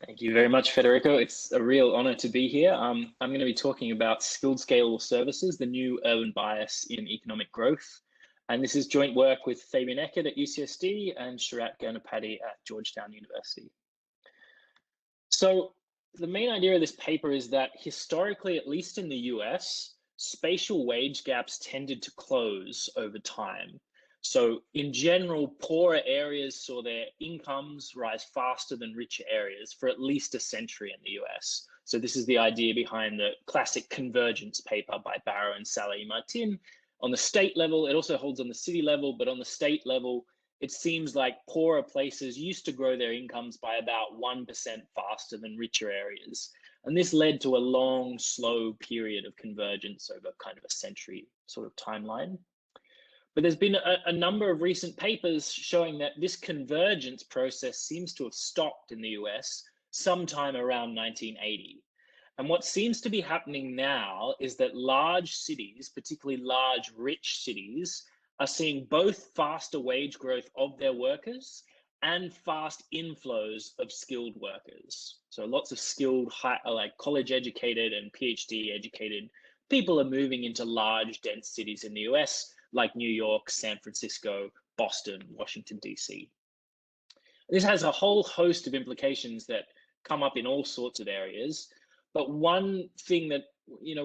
Thank you very much, Federico. It's a real honor to be here. I'm going to be talking about skilled scalable services, the new urban bias in economic growth. And this is joint work with Fabian Eckert at UCSD and Sharat Ganapathy at Georgetown University. So the main idea of this paper is that historically, at least in the US, spatial wage gaps tended to close over time. So in general, poorer areas saw their incomes rise faster than richer areas for at least a century in the US. So this is the idea behind the classic convergence paper by Barrow and Saleh-Martin. On the state level, it also holds on the city level, but on the state level, it seems like poorer places used to grow their incomes by about 1% faster than richer areas. And this led to a long, slow period of convergence over kind of a century sort of timeline. But there's been a number of recent papers showing that this convergence process seems to have stopped in the US sometime around 1980. And what seems to be happening now is that large cities, particularly large, rich cities, are seeing both faster wage growth of their workers and fast inflows of skilled workers. So lots of skilled, like college educated and PhD educated people are moving into large, dense cities in the US, like New York, San Francisco, Boston, Washington, DC. This has a whole host of implications that come up in all sorts of areas. But one thing that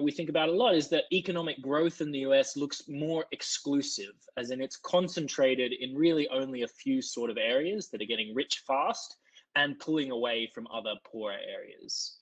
we think about a lot is that economic growth in the US looks more exclusive, as in it's concentrated in really only a few sort of areas that are getting rich fast and pulling away from other poorer areas.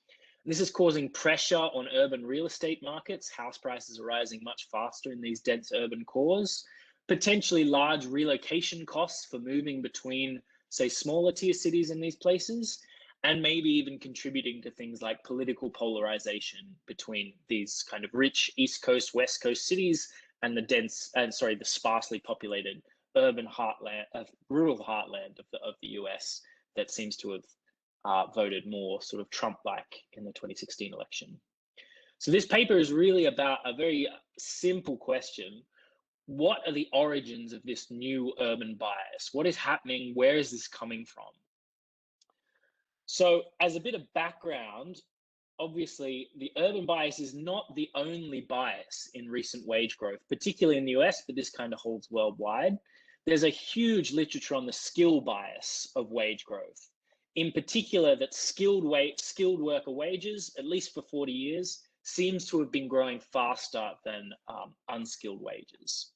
This is causing pressure on urban real estate markets. House prices are rising much faster in these dense urban cores, potentially large relocation costs for moving between, say, smaller tier cities in these places, and maybe even contributing to things like political polarization between these kind of rich East Coast, West Coast cities and the sparsely populated urban heartland, rural heartland of the US that seems to have voted more sort of Trump-like in the 2016 election. So this paper is really about a very simple question. What are the origins of this new urban bias? What is happening? Where is this coming from? So as a bit of background, obviously the urban bias is not the only bias in recent wage growth, particularly in the US, but this kind of holds worldwide. There's a huge literature on the skill bias of wage growth. In particular, that skilled worker wages, at least for 40 years, seems to have been growing faster than unskilled wages.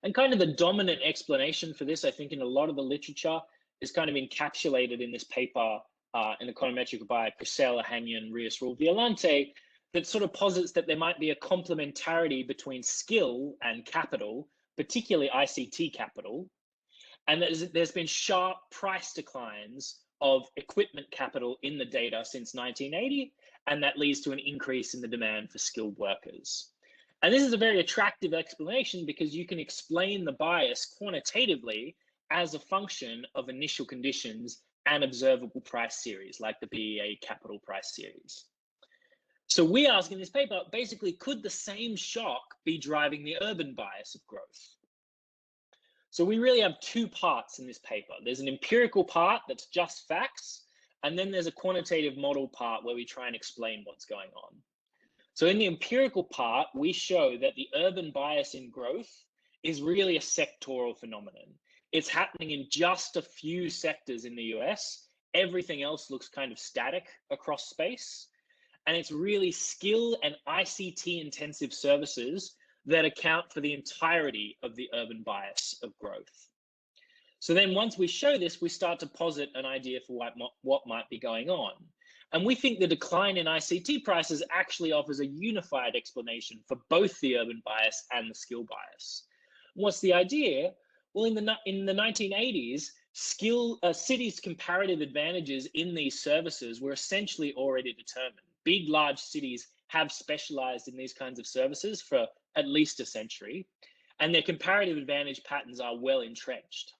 And kind of the dominant explanation for this, I think, in a lot of the literature is kind of encapsulated in this paper in Econometrica by Cusella, Hanyan, Rios-Rule-Violante, that sort of posits that there might be a complementarity between skill and capital, particularly ICT capital, and there's been sharp price declines of equipment capital in the data since 1980, and that leads to an increase in the demand for skilled workers. And this is a very attractive explanation because you can explain the bias quantitatively as a function of initial conditions and observable price series, like the BEA capital price series. So we ask in this paper, basically, could the same shock be driving the urban bias of growth? So we really have two parts in this paper. There's an empirical part that's just facts, and then there's a quantitative model part where we try and explain what's going on. So in the empirical part, we show that the urban bias in growth is really a sectoral phenomenon. It's happening in just a few sectors in the US. Everything else looks kind of static across space. And it's really skill and ICT intensive services that account for the entirety of the urban bias of growth. So then once we show this, we start to posit an idea for what might be going on. And we think the decline in ICT prices actually offers a unified explanation for both the urban bias and the skill bias. What's the idea? Well, in the 1980s, cities' comparative advantages in these services were essentially already determined. Big, large cities have specialized in these kinds of services for at least a century, and their comparative advantage patterns are well entrenched.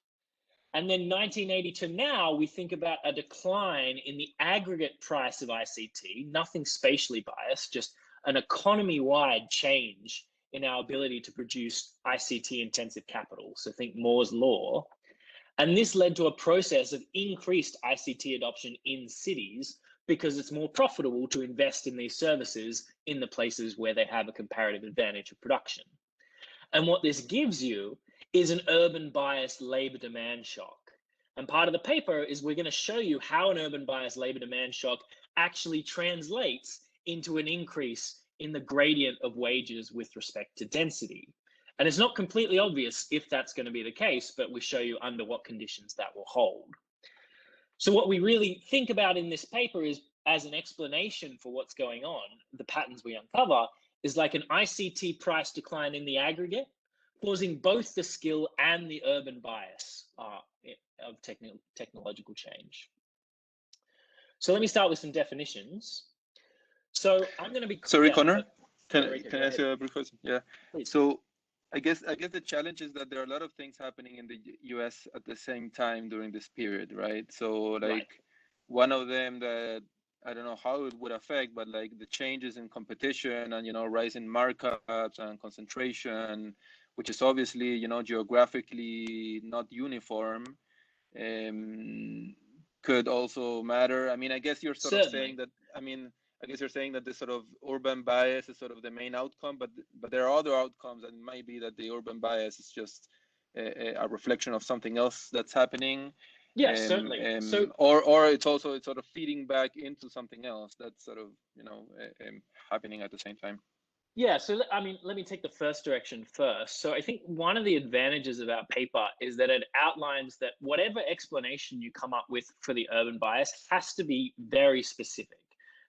And then 1980 to now, we think about a decline in the aggregate price of ICT, nothing spatially biased, just an economy-wide change in our ability to produce ICT-intensive capital. So think Moore's law. And this led to a process of increased ICT adoption in cities, because it's more profitable to invest in these services in the places where they have a comparative advantage of production. And what this gives you is an urban biased labor demand shock. And part of the paper is we're going to show you how an urban biased labor demand shock actually translates into an increase in the gradient of wages with respect to density. And it's not completely obvious if that's going to be the case, but we show you under what conditions that will hold. So what we really think about in this paper is, as an explanation for what's going on, the patterns we uncover is like an ICT price decline in the aggregate, causing both the skill and the urban bias of technological change. So let me start with some definitions. So I'm going to be— Sorry, Conor, can Enrique, I ask you a brief question? Yeah. Please. So I guess the challenge is that there are a lot of things happening in the US at the same time during this period, right? So like Right. one of them that I don't know how it would affect, but like the changes in competition and, you know, rising markups and concentration, which is obviously, you know, geographically not uniform, could also matter. I mean, I guess you're sort of saying that, I guess you're saying that this sort of urban bias is sort of the main outcome, but there are other outcomes, and it might be that the urban bias is just a reflection of something else that's happening. Yes, certainly. So, or it's sort of feeding back into something else that's sort of, you know, happening at the same time. yeah, so I mean, let me take the first direction first. So I think one of the advantages of our paper is that it outlines that whatever explanation you come up with for the urban bias has to be very specific.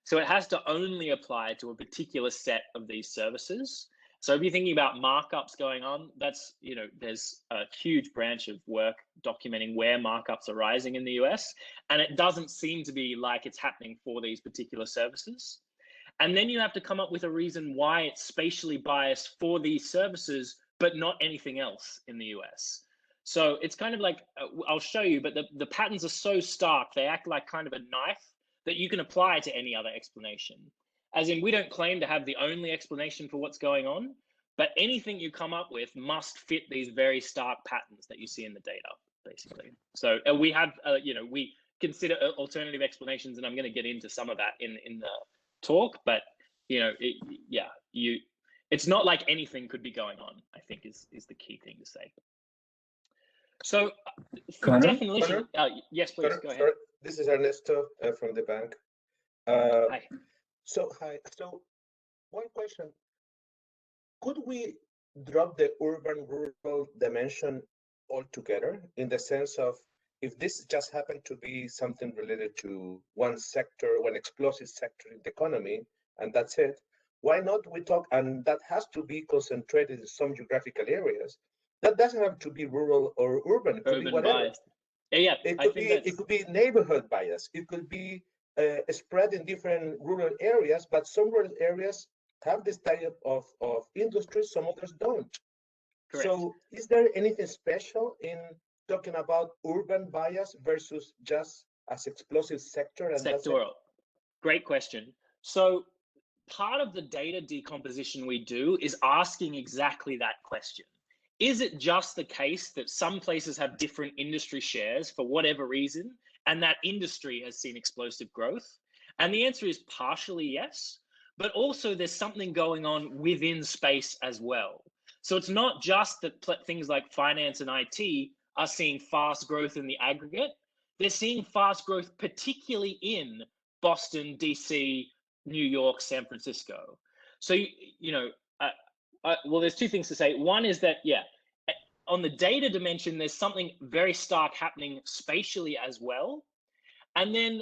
So it has to only apply to a particular set of these services. So if you're thinking about markups going on, that's, you know, there's a huge branch of work documenting where markups are rising in the US, and it doesn't seem to be like it's happening for these particular services. And then you have to come up with a reason why it's spatially biased for these services, but not anything else in the US. So it's kind of like, I'll show you, but the patterns are so stark, they act like kind of a knife that you can apply to any other explanation. As in, we don't claim to have the only explanation for what's going on, but anything you come up with must fit these very stark patterns that you see in the data, basically. So we have, you know, we consider alternative explanations, and I'm going to get into some of that in the talk, but you know, it's not like anything could be going on, I think is the key thing to say. So for definition, yes, please, go ahead. Sorry. This is Ernesto from the bank. Hi. So one question: could we drop the urban-rural dimension altogether, in the sense of, if this just happened to be something related to one sector, one explosive sector in the economy, and that's it, why not we talk, and that has to be concentrated in some geographical areas. That doesn't have to be rural or urban. It could be whatever. Bias. Yeah, it could be neighborhood bias. It could be spread in different rural areas, but some rural areas have this type of industry, some others don't. Correct. So is there anything special in talking about urban bias versus just as explosive sector? And sectoral. Great question. So part of the data decomposition we do is asking exactly that question. Is it just the case that some places have different industry shares for whatever reason, and that industry has seen explosive growth? And the answer is partially yes, but also there's something going on within space as well. So it's not just that things like finance and IT are seeing fast growth in the aggregate. They're seeing fast growth particularly in Boston, DC, New York, San Francisco. So, you know, well, there's two things to say. One is that, yeah, on the data dimension, there's something very stark happening spatially as well. And then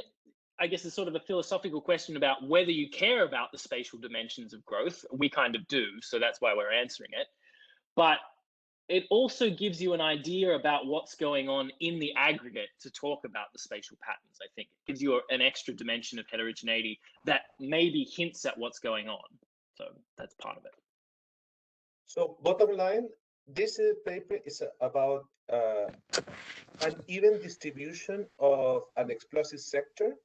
I guess it's sort of a philosophical question about whether you care about the spatial dimensions of growth. We kind of do, so that's why we're answering it. But it also gives you an idea about what's going on in the aggregate to talk about the spatial patterns, I think. It gives you an extra dimension of heterogeneity that maybe hints at what's going on. So that's part of it. So bottom line, this paper is about an even distribution of an explosive sector,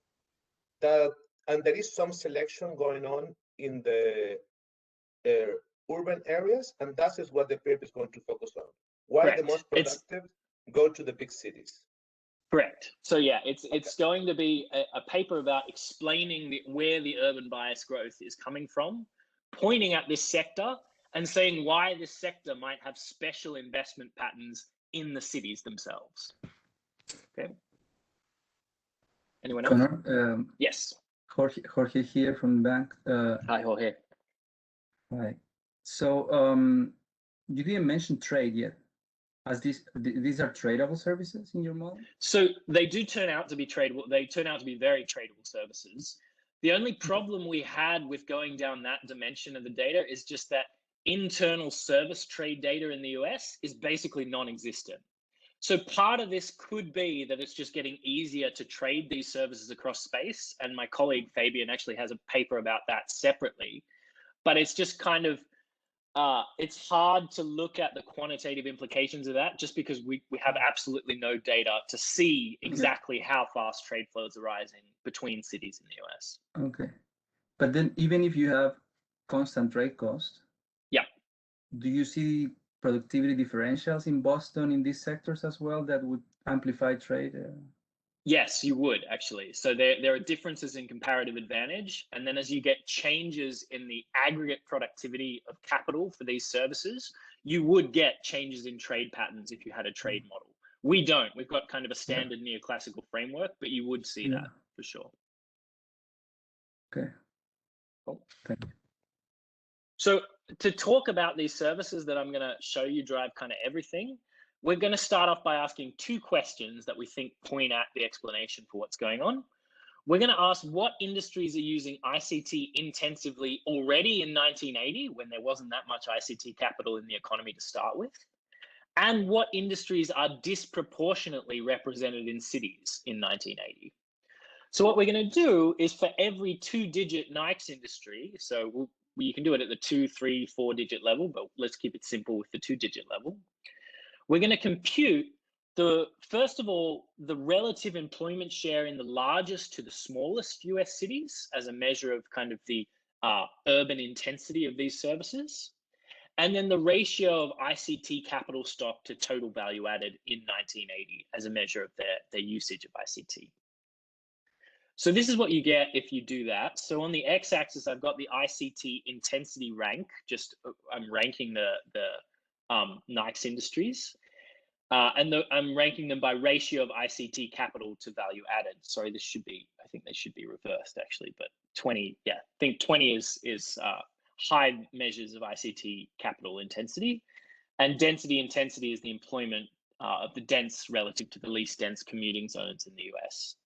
and there is some selection going on in the urban areas, and that is what the paper is going to focus on. Why the most productive go to the big cities. Correct. So yeah, it's going to be a paper about explaining where the urban bias growth is coming from, pointing at this sector and saying why this sector might have special investment patterns in the cities themselves. Okay. Anyone else? Conor, yes. Jorge here from the bank. Hi, Jorge. Hi. So you didn't mention trade yet. As these are tradable services in your model? So they do turn out to be tradable. They turn out to be very tradable services. The only problem we had with going down that dimension of the data is just that internal service trade data in the US is basically non-existent. So part of this could be that it's just getting easier to trade these services across space. And my colleague Fabian actually has a paper about that separately. But it's just kind of, it's hard to look at the quantitative implications of that just because we have absolutely no data to see exactly how fast trade flows are rising between cities in the US. Okay. But then even if you have constant trade cost, yeah, do you see productivity differentials in Boston in these sectors as well that would amplify trade? Yes, you would actually. So there are differences in comparative advantage. And then as you get changes in the aggregate productivity of capital for these services, you would get changes in trade patterns if you had a trade model. We don't. We've got kind of a standard neoclassical framework, but you would see that for sure. Okay. Cool. Thank you. So to talk about these services that I'm going to show you drive kind of everything, we're going to start off by asking two questions that we think point at the explanation for what's going on. We're going to ask what industries are using ICT intensively already in 1980 when there wasn't that much ICT capital in the economy to start with, and what industries are disproportionately represented in cities in 1980. So what we're going to do is for every 2-digit NICE industry, so you can do it at the 2, 3, 4-digit level, but let's keep it simple with the 2-digit level. We're going to compute first of all, the relative employment share in the largest to the smallest US cities as a measure of kind of the urban intensity of these services. And then the ratio of ICT capital stock to total value added in 1980 as a measure of their usage of ICT. So this is what you get if you do that. So on the x-axis, I've got the ICT intensity rank. Just I'm ranking the NICE industries. And I'm ranking them by ratio of ICT capital to value added. Sorry, this should be, I think they should be reversed actually, but 20, yeah, I think 20 is high measures of ICT capital intensity. And density intensity is the employment of the dense relative to the least dense commuting zones in the US.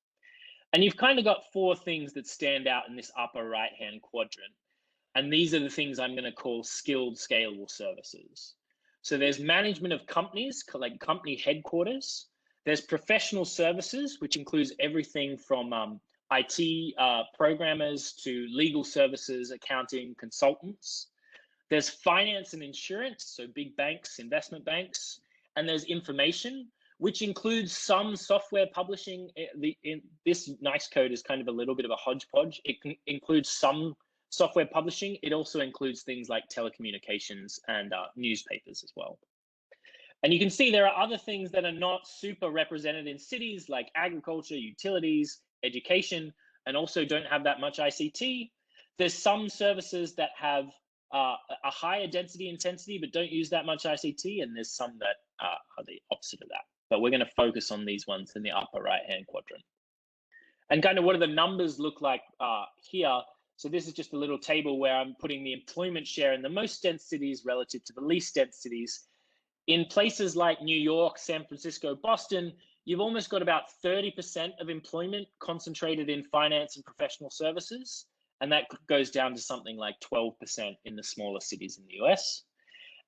And you've kind of got four things that stand out in this upper right-hand quadrant. And these are the things I'm going to call skilled scalable services. So there's management of companies, like company headquarters. There's professional services, which includes everything from IT programmers to legal services, accounting, consultants. There's finance and insurance, so big banks, investment banks. And there's information, which includes some software publishing. This NICE code is kind of a little bit of a hodgepodge. It includes some software publishing. It also includes things like telecommunications and newspapers as well. And you can see there are other things that are not super represented in cities like agriculture, utilities, education, and also don't have that much ICT. There's some services that have a higher density intensity but don't use that much ICT, and there's some that are the opposite of that. But we're going to focus on these ones in the upper right-hand quadrant. And kind of what do the numbers look like here? So this is just a little table where I'm putting the employment share in the most dense cities relative to the least dense cities. In places like New York, San Francisco, Boston, you've almost got about 30% of employment concentrated in finance and professional services. And that goes down to something like 12% in the smaller cities in the US.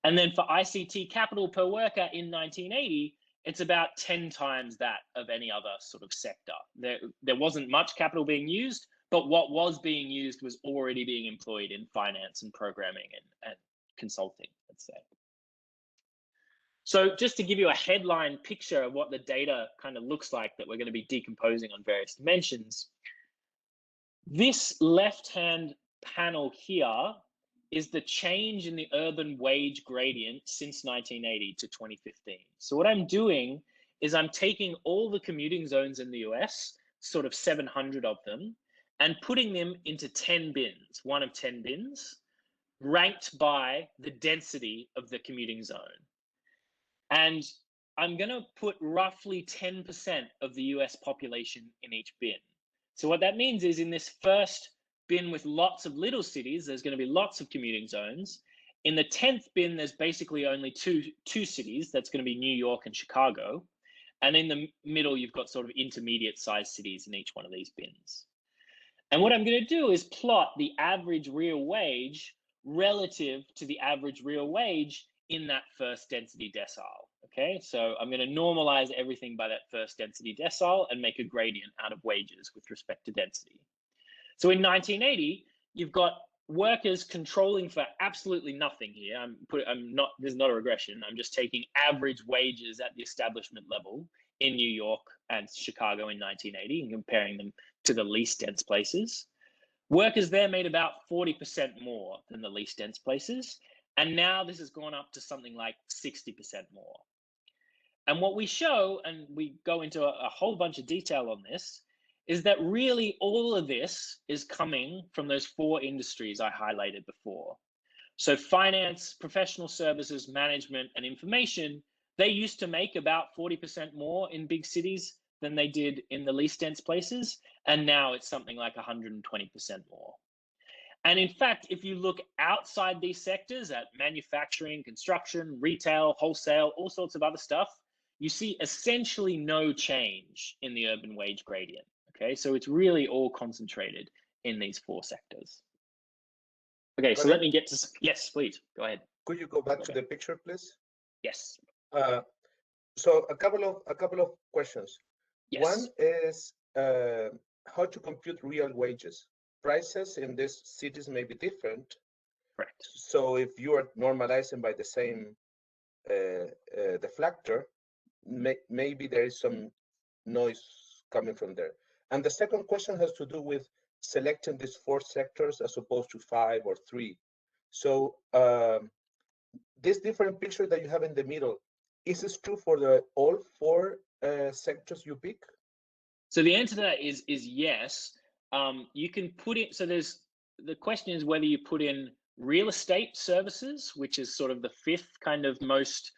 And then for ICT capital per worker in 1980, it's about 10 times that of any other sort of sector. There wasn't much capital being used, but what was being used was already being employed in finance and programming and consulting, let's say. So just to give you a headline picture of what the data kind of looks like that we're going to be decomposing on various dimensions, this left-hand panel here is the change in the urban wage gradient since 1980 to 2015. So what I'm doing is I'm taking all the commuting zones in the US, sort of 700 of them, and putting them into 10 bins, one of 10 bins, ranked by the density of the commuting zone. And I'm going to put roughly 10% of the US population in each bin. So what that means is in this first bin with lots of little cities, there's going to be lots of commuting zones. In the 10th bin, there's basically only two cities. That's going to be New York and Chicago. And in the middle, you've got sort of intermediate sized cities in each one of these bins. And what I'm going to do is plot the average real wage relative to the average real wage in that first density decile. Okay, so I'm going to normalize everything by that first density decile and make a gradient out of wages with respect to density. So in 1980, you've got workers controlling for absolutely nothing here. There's not a regression. I'm just taking average wages at the establishment level in New York and Chicago in 1980 and comparing them to the least dense places. Workers there made about 40% more than the least dense places. And now this has gone up to something like 60% more. And what we show, and we go into a whole bunch of detail on this, is that really all of this is coming from those 4 industries I highlighted before. So finance, professional services, management, and information, they used to make about 40% more in big cities than they did in the least dense places. And now it's something like 120% more. And in fact, if you look outside these sectors at manufacturing, construction, retail, wholesale, all sorts of other stuff, you see essentially no change in the urban wage gradient. Okay, so it's really all concentrated in these 4 sectors. Okay, so let me get to, yes, please, go ahead. Could you go back to the picture, please? Yes. So a couple of questions. Yes. One is how to compute real wages. Prices in these cities may be different. Correct. So if you are normalizing by the same deflector, maybe there is some noise coming from there. And the second question has to do with selecting these 4 sectors as opposed to 5 or 3. So this different picture that you have in the middle, is this true for all 4 sectors you pick? So the answer to that is yes. You can put it, so the question is whether you put in real estate services, which is sort of the 5th kind of most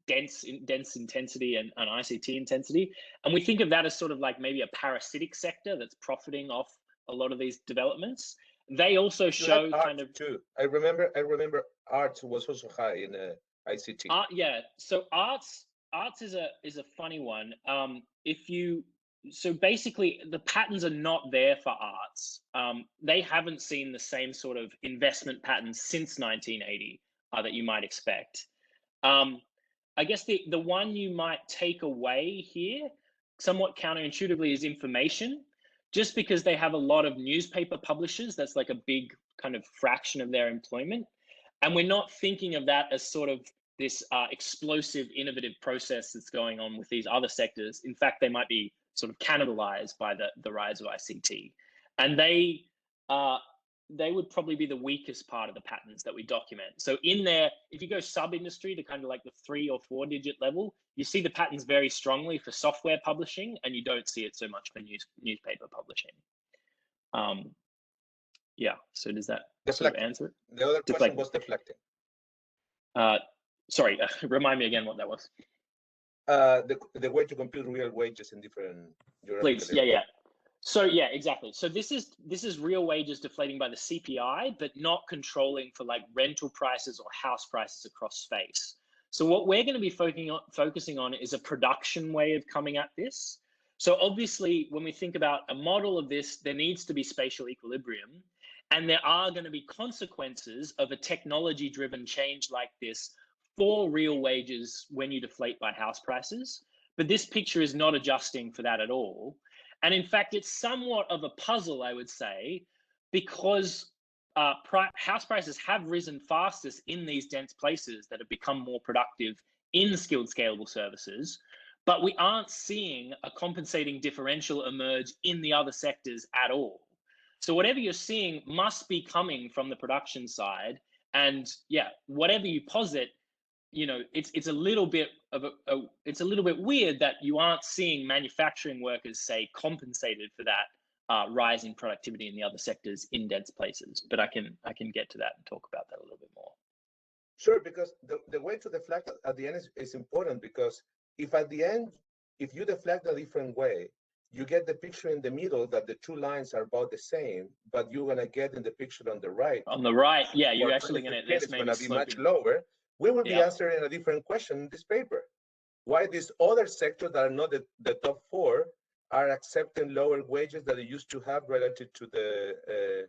dense intensity and ICT intensity. And we think of that as sort of like maybe a parasitic sector that's profiting off a lot of these developments. They also show kind of too. I remember arts was also high in ICT. Yeah, so arts is a funny one. So basically the patterns are not there for arts. They haven't seen the same sort of investment patterns since 1980 that you might expect. I guess the one you might take away here, somewhat counterintuitively, is information, just because they have a lot of newspaper publishers. That's like a big kind of fraction of their employment. And we're not thinking of that as sort of this explosive, innovative process that's going on with these other sectors. In fact, they might be sort of cannibalized by the rise of ICT. And they would probably be the weakest part of the patterns that we document. So in there, if you go sub-industry to kind of like the 3 or 4 digit level, you see the patterns very strongly for software publishing, and you don't see it so much for newspaper publishing. Yeah, so does that sort of answer it? The other question was deflecting. Sorry, remind me again what that was. The way to compute real wages in different Please, yeah. So yeah, exactly. So this is real wages deflating by the CPI, but not controlling for like rental prices or house prices across space. So what we're going to be focusing on is a production way of coming at this. So obviously, when we think about a model of this, there needs to be spatial equilibrium, and there are going to be consequences of a technology-driven change like this for real wages when you deflate by house prices. But this picture is not adjusting for that at all. And in fact, it's somewhat of a puzzle, I would say, because house prices have risen fastest in these dense places that have become more productive in skilled scalable services, but we aren't seeing a compensating differential emerge in the other sectors at all. So whatever you're seeing must be coming from the production side. And yeah, whatever you posit, it's a little bit weird that you aren't seeing manufacturing workers, say, compensated for that rise in productivity in the other sectors in dense places. But I can get to that and talk about that a little bit more. Sure, because the way to deflect at the end is important, because if at the end, if you deflect a different way, you get the picture in the middle that the two lines are about the same, but you're going to get in the picture on the right. On the right, yeah, you're actually going to, it's going to be much lower. We will be answering a different question in this paper. Why these other sectors that are not the top 4 are accepting lower wages that they used to have relative to the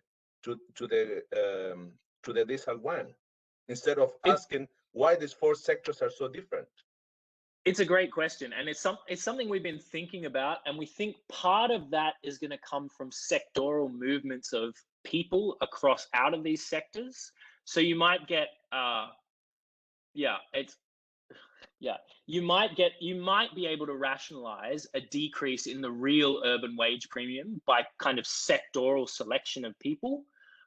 decile one, instead of asking why these 4 sectors are so different. It's a great question, and it's something we've been thinking about, and we think part of that is going to come from sectoral movements of people out of these sectors. So you might get you might be able to rationalize a decrease in the real urban wage premium by kind of sectoral selection of people.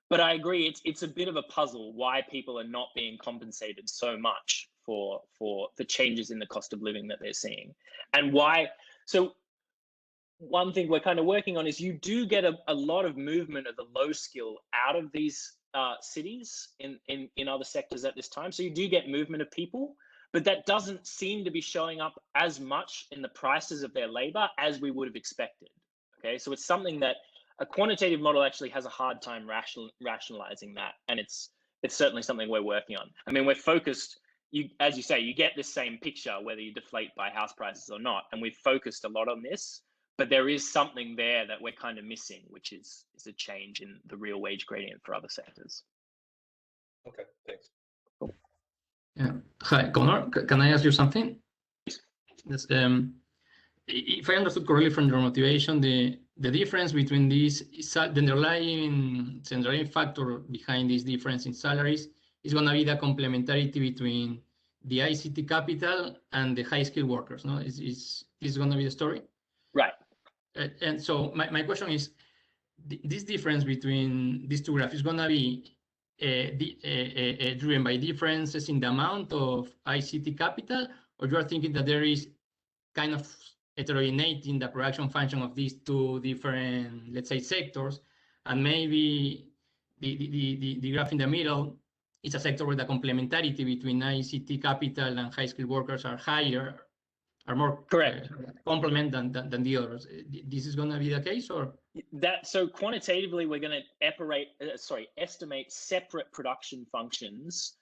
But I agree, it's a bit of a puzzle why people are not being compensated so much for the changes in the cost of living that they're seeing, and why. So one thing we're kind of working on is you do get a lot of movement of the low skill out of these cities in other sectors at this time. So you do get movement of people, but that doesn't seem to be showing up as much in the prices of their labor as we would have expected. Okay, so it's something that a quantitative model actually has a hard time rationalizing that, and it's certainly something we're working on. I mean, we're focused. As you say, you get this same picture whether you deflate by house prices or not, and we've focused a lot on this. But there is something there that we're kind of missing, which is a change in the real wage gradient for other sectors. Okay, thanks. Cool. Yeah. Hi, Conor. Can I ask you something? Yes, if I understood correctly from your motivation, the difference between these, the underlying factor behind this difference in salaries is going to be the complementarity between the ICT capital and the high-skilled workers. No, is going to be the story? Right. And so my question is, this difference between these two graphs is going to be driven by differences in the amount of ICT capital, or you are thinking that there is kind of heterogeneity in the production function of these two different, let's say, sectors, and maybe the graph in the middle is a sector where the complementarity between ICT capital and high-skilled workers are higher, are more correct complement than the others. This is going to be the case, or that? So quantitatively, we're going to estimate separate production functions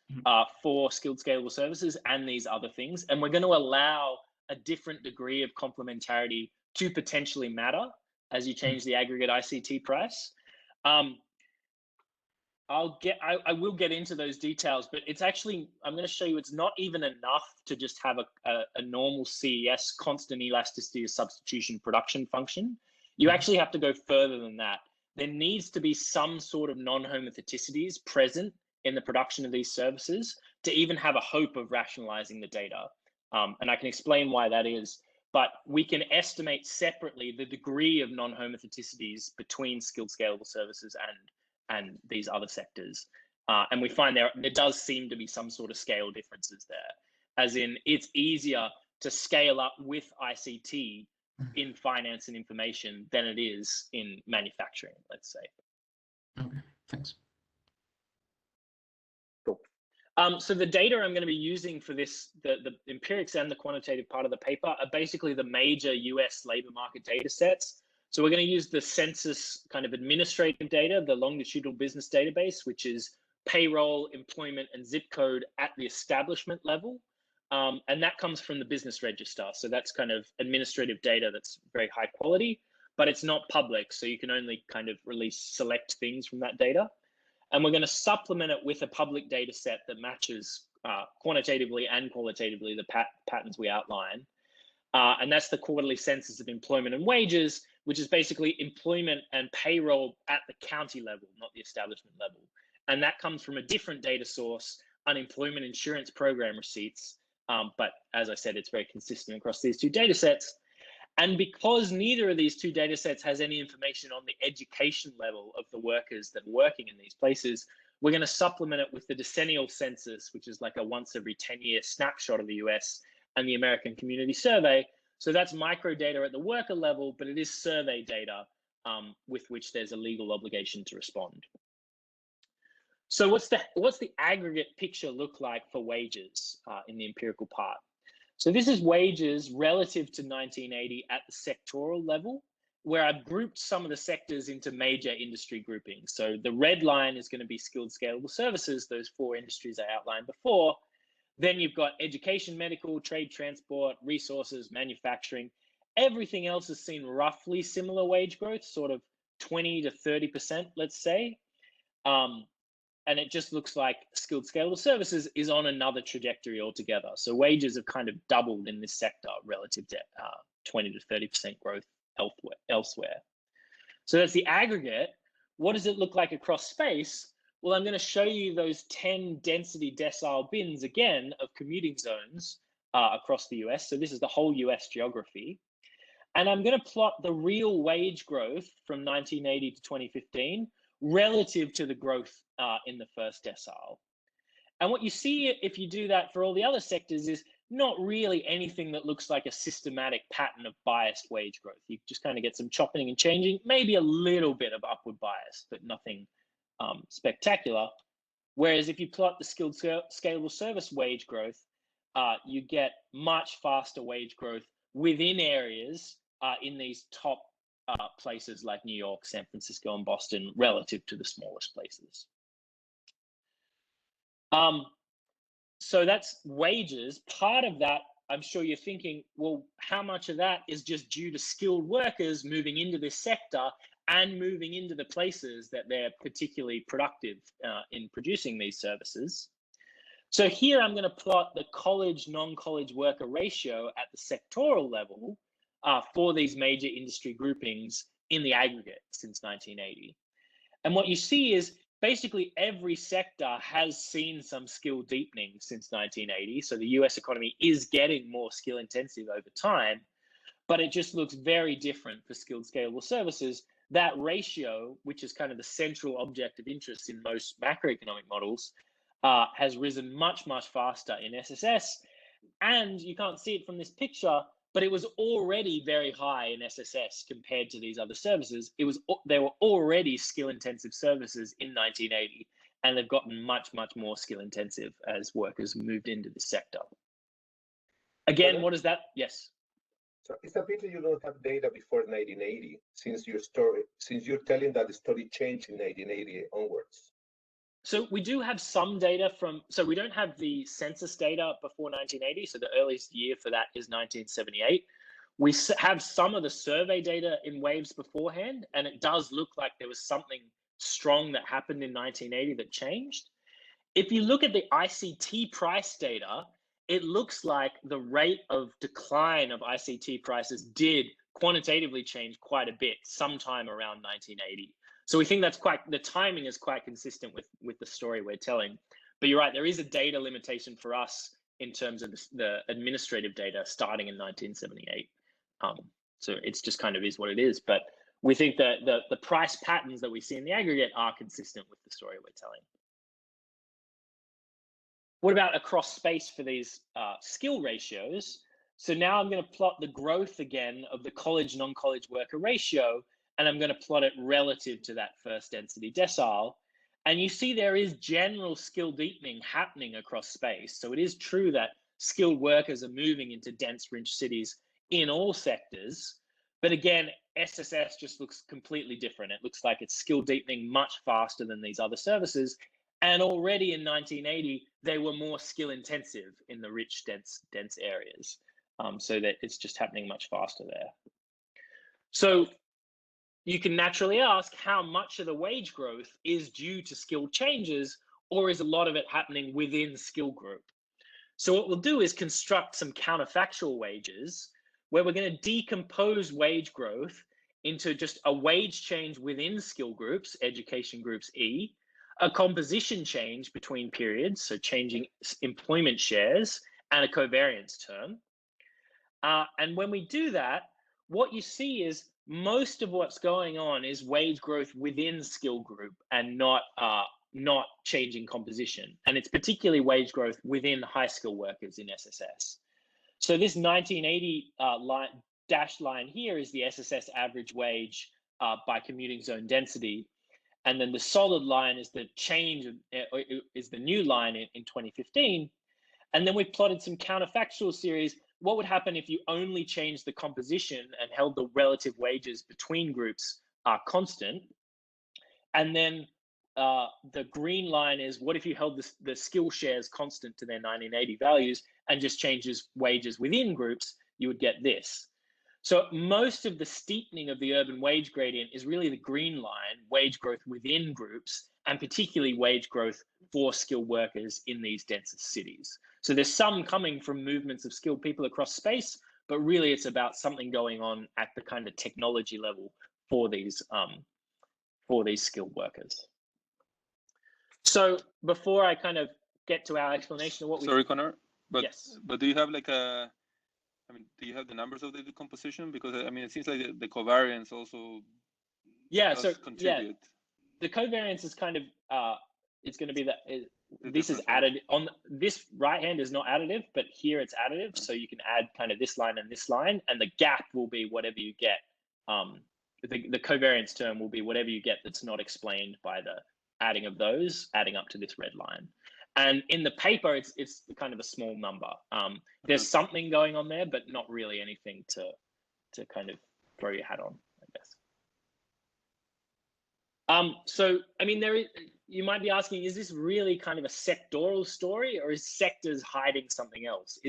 for skilled scalable services and these other things, and we're going to allow a different degree of complementarity to potentially matter as you change the aggregate ICT price. I will get into those details, but it's actually, I'm going to show you, it's not even enough to just have a normal CES, constant elasticity of substitution production function. You actually have to go further than that. There needs to be some sort of non-homotheticity present in the production of these services to even have a hope of rationalizing the data. And I can explain why that is, but we can estimate separately the degree of non-homotheticity between skilled scalable services and these other sectors. And we find there does seem to be some sort of scale differences there, as in it's easier to scale up with ICT in finance and information than it is in manufacturing, let's say. Okay, thanks. Cool. So the data I'm going to be using for this, the empirics and the quantitative part of the paper, are basically the major US labor market data sets. So we're going to use the census kind of administrative data, the longitudinal business database, which is payroll, employment, and zip code at the establishment level. And that comes from the business register. So that's kind of administrative data that's very high quality, but it's not public. So you can only kind of release select things from that data. And we're going to supplement it with a public data set that matches quantitatively and qualitatively the patterns we outline. And that's the quarterly census of employment and wages, which is basically employment and payroll at the county level, not the establishment level. And that comes from a different data source, unemployment insurance program receipts. But as I said, it's very consistent across these two data sets. And because neither of these two data sets has any information on the education level of the workers that are working in these places, We're going to supplement it with the decennial census, which is like a once every 10-year snapshot of the US, and the American Community Survey. So that's micro data at the worker level, but it is survey data with which there's a legal obligation to respond. So what's the aggregate picture look like for wages in the empirical part? So this is wages relative to 1980 at the sectoral level, where I've grouped some of the sectors into major industry groupings. So the red line is going to be skilled scalable services, those 4 industries I outlined before. Then you've got education, medical, trade, transport, resources, manufacturing. Everything else has seen roughly similar wage growth, sort of 20 to 30%, let's say. And it just looks like skilled scalable services is on another trajectory altogether. So wages have kind of doubled in this sector relative to 20 to 30% growth elsewhere. So that's the aggregate. What does it look like across space? Well, I'm going to show you those 10 density decile bins again of commuting zones across the US. So this is the whole US geography. And I'm going to plot the real wage growth from 1980 to 2015 relative to the growth in the first decile. And what you see if you do that for all the other sectors is not really anything that looks like a systematic pattern of biased wage growth. You just kind of get some chopping and changing, maybe a little bit of upward bias, but nothing spectacular. Whereas if you plot the skilled scalable service wage growth, you get much faster wage growth within areas in these top places like New York, San Francisco, and Boston relative to the smallest places. So that's wages. Part of that, I'm sure you're thinking, well, how much of that is just due to skilled workers moving into this sector and moving into the places that they're particularly productive in producing these services? So here I'm going to plot the college, non-college worker ratio at the sectoral level for these major industry groupings in the aggregate since 1980. And what you see is basically every sector has seen some skill deepening since 1980. So the US economy is getting more skill intensive over time, but it just looks very different for skilled scalable services. That ratio, which is kind of the central object of interest in most macroeconomic models, has risen much, much faster in SSS. And you can't see it from this picture, but it was already very high in SSS compared to these other services. They were already skill-intensive services in 1980, and they've gotten much, much more skill-intensive as workers moved into the sector. Again, what is that? Yes. So it's a pity you don't have data before 1980, since you're telling that the story changed in 1980 onwards. So we do have some data so we don't have the census data before 1980. So the earliest year for that is 1978. We have some of the survey data in waves beforehand, and it does look like there was something strong that happened in 1980 that changed. If you look at the ICT price data, it looks like the rate of decline of ICT prices did quantitatively change quite a bit sometime around 1980. So we think that's the timing is quite consistent with the story we're telling. But you're right, there is a data limitation for us in terms of the administrative data starting in 1978. So it's just kind of is what it is. But we think that the price patterns that we see in the aggregate are consistent with the story we're telling. What about across space for these skill ratios? So now I'm going to plot the growth again of the college, non-college worker ratio, and I'm going to plot it relative to that first density decile. And you see there is general skill deepening happening across space. So it is true that skilled workers are moving into dense, rich cities in all sectors. But again, SSS just looks completely different. It looks like it's skill deepening much faster than these other services. And already in 1980, they were more skill intensive in the rich, dense areas. So that it's just happening much faster there. So you can naturally ask how much of the wage growth is due to skill changes, or is a lot of it happening within skill group? So what we'll do is construct some counterfactual wages where we're going to decompose wage growth into just a wage change within skill groups, education groups E, a composition change between periods, so changing employment shares, and a covariance term. And when we do that, what you see is most of what's going on is wage growth within skill group and not not changing composition. And it's particularly wage growth within high skill workers in SSS. So this 1980 dashed line here is the SSS average wage by commuting zone density. And then the solid line is the change, is the new line in 2015. And then we plotted some counterfactual series. What would happen if you only changed the composition and held the relative wages between groups constant? And then the green line is what if you held the skill shares constant to their 1980 values and just changes wages within groups? You would get this. So most of the steepening of the urban wage gradient is really the green line, wage growth within groups, and particularly wage growth for skilled workers in these densest cities. So there's some coming from movements of skilled people across space, but really it's about something going on at the kind of technology level for these skilled workers. So before I kind of get to our explanation of what Sorry, Conor, but yes. But do you have like do you have the numbers of the decomposition? Because I mean, it seems like the covariance also does contribute. The covariance is kind of it's going to be that this is added on this right hand is not additive, but here it's additive. So you can add kind of this line and this line, and the gap will be whatever you get. The covariance term will be whatever you get that's not explained by the adding of those, adding up to this red line. And in the paper, it's kind of a small number. There's something going on there, but not really anything to kind of throw your hat on, I guess. So, I mean, you might be asking, is this really kind of a sectoral story, or is sectors hiding something else?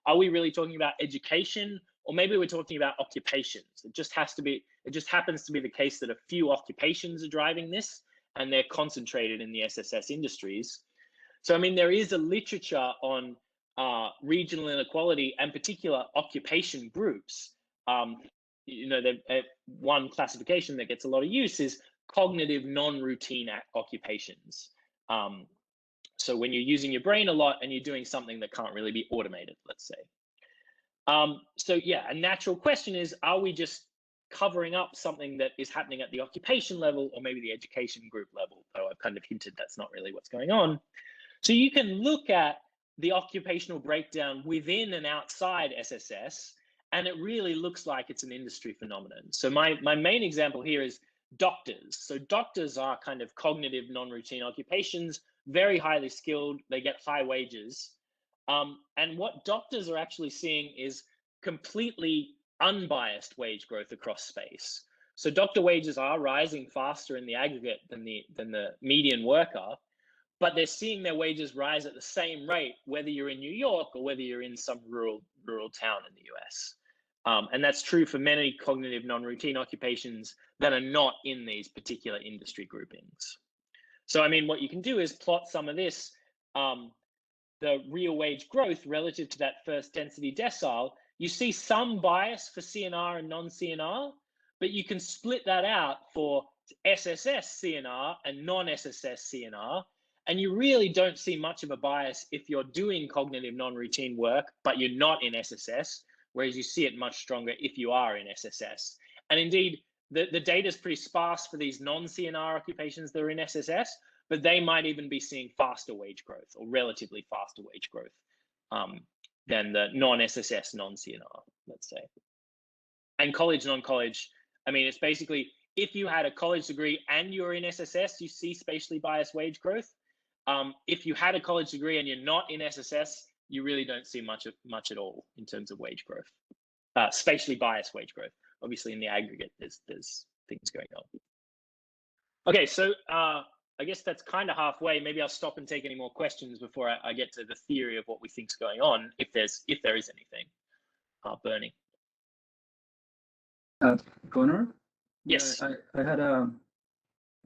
Are we really talking about education, or maybe we're talking about occupations? It just happens to be the case that a few occupations are driving this, and they're concentrated in the SSS industries. So, I mean, there is a literature on regional inequality and particular occupation groups. One classification that gets a lot of use is cognitive non-routine occupations. So when you're using your brain a lot and you're doing something that can't really be automated, let's say. So yeah, a natural question is, are we just covering up something that is happening at the occupation level or maybe the education group level? Though I've kind of hinted that's not really what's going on. So you can look at the occupational breakdown within and outside SSS, and it really looks like it's an industry phenomenon. So my main example here is doctors. So doctors are kind of cognitive non-routine occupations, very highly skilled, they get high wages. And what doctors are actually seeing is completely unbiased wage growth across space. So doctor wages are rising faster in the aggregate than the median worker, but they're seeing their wages rise at the same rate, whether you're in New York or whether you're in some rural town in the US. And that's true for many cognitive non-routine occupations that are not in these particular industry groupings. So, I mean, what you can do is plot some of this, the real wage growth relative to that first density decile. You see some bias for CNR and non-CNR, but you can split that out for SSS CNR and non-SSS CNR. And you really don't see much of a bias if you're doing cognitive non-routine work, but you're not in SSS, whereas you see it much stronger if you are in SSS. And indeed, the data is pretty sparse for these non-CNR occupations that are in SSS, but they might even be seeing faster wage growth or relatively faster wage growth than the non-SSS, non-CNR, let's say. And college, non-college, I mean, it's basically, if you had a college degree and you're in SSS, you see spatially biased wage growth. If you had a college degree and you're not in SSS, you really don't see much at all in terms of wage growth, spatially biased wage growth. Obviously, in the aggregate, there's things going on. Okay, so I guess that's kind of halfway. Maybe I'll stop and take any more questions before I get to the theory of what we think's going on, if there is anything burning. Conor? Yes. Yeah, I had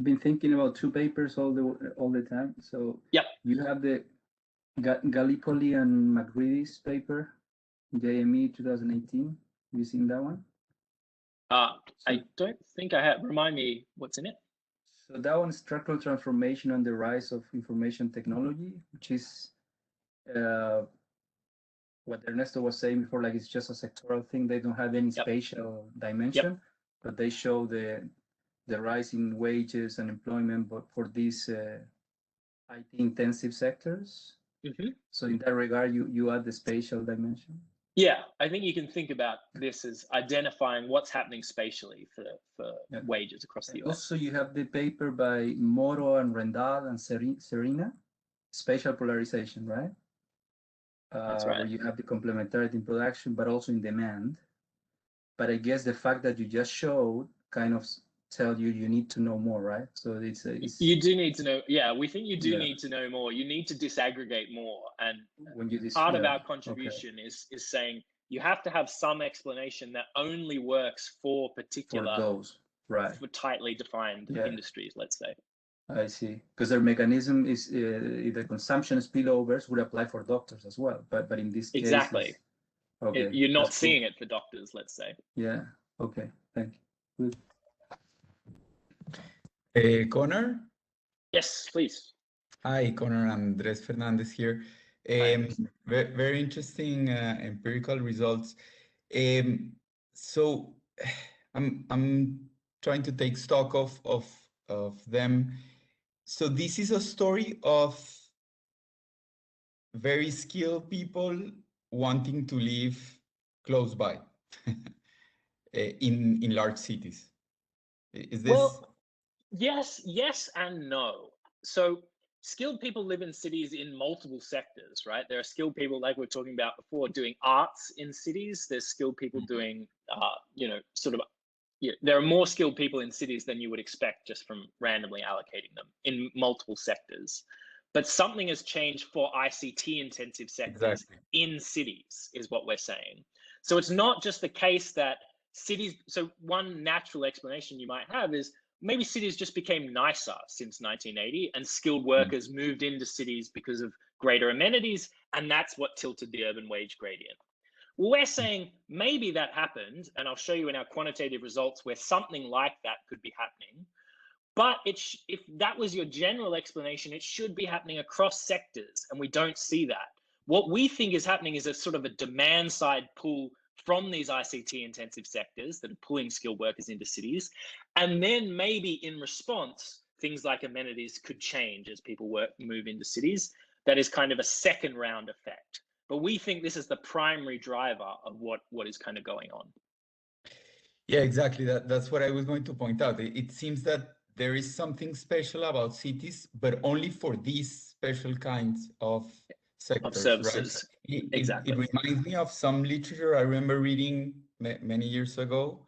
been thinking about two papers all the time. So yep. You have the Gallipoli and McGreedy's paper, JME 2018. Have you seen that one? I don't think I have. Remind me what's in it. So that one is structural transformation and the rise of information technology, which is what Ernesto was saying before, like it's just a sectoral thing. They don't have any spatial dimension, but they show the rise in wages and employment for these IT-intensive sectors. So in that regard, you add the spatial dimension. Yeah, I think you can think about this as identifying what's happening spatially for wages across the US. Also, you have the paper by Moro and Rendal and Serena, spatial polarization, right? That's right. Where you have the complementarity in production, but also in demand. But I guess the fact that you just showed kind of tell you need to know more, right? So it's you do need to know. Yeah, we think you do need to know more. You need to disaggregate more, and when you part of our contribution is saying you have to have some explanation that only works for particular for those, right? For tightly defined industries, let's say. I see, because their mechanism is the consumption spillovers would apply for doctors as well, but in this case, exactly. Okay, you're not seeing it for doctors, let's say. Yeah. Okay. Thank you. Good. Conor? Yes, please. Hi, Conor. Andres Fernandez here. Very interesting empirical results. So I'm trying to take stock of them. So this is a story of very skilled people wanting to live close by in large cities. Is this? Well, yes and no. So skilled people live in cities in multiple sectors, right? There are skilled people, like we were talking about before, doing arts in cities. There's skilled people doing, there are more skilled people in cities than you would expect just from randomly allocating them in multiple sectors. But something has changed for ICT intensive sectors in cities, is what we're saying. So it's not just the case that cities, so one natural explanation you might have is maybe cities just became nicer since 1980 and skilled workers moved into cities because of greater amenities, and that's what tilted the urban wage gradient. Well, we're saying maybe that happened, and I'll show you in our quantitative results where something like that could be happening. But if that was your general explanation, it should be happening across sectors, and we don't see that. What we think is happening is a sort of a demand side pull from these ICT intensive sectors that are pulling skilled workers into cities. And then maybe in response, things like amenities could change as people move into cities. That is kind of a second round effect. But we think this is the primary driver of what is kind of going on. Yeah, exactly. That's what I was going to point out. It seems that there is something special about cities, but only for these special kinds of sectors, of services. Right? Exactly. It reminds me of some literature I remember reading many years ago.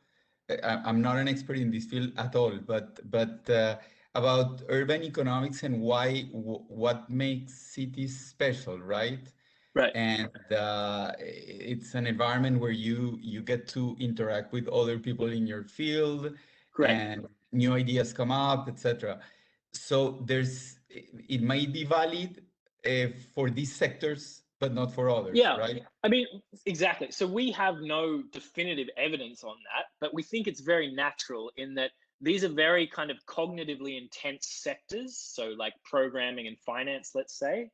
I'm not an expert in this field at all, but about urban economics and what makes cities special, right? Right. And it's an environment where you get to interact with other people in your field. Correct. And new ideas come up, etc. So it might be valid for these sectors, but not for others, right? I mean, exactly. So we have no definitive evidence on that, but we think it's very natural in that these are very kind of cognitively intense sectors. So like programming and finance, let's say.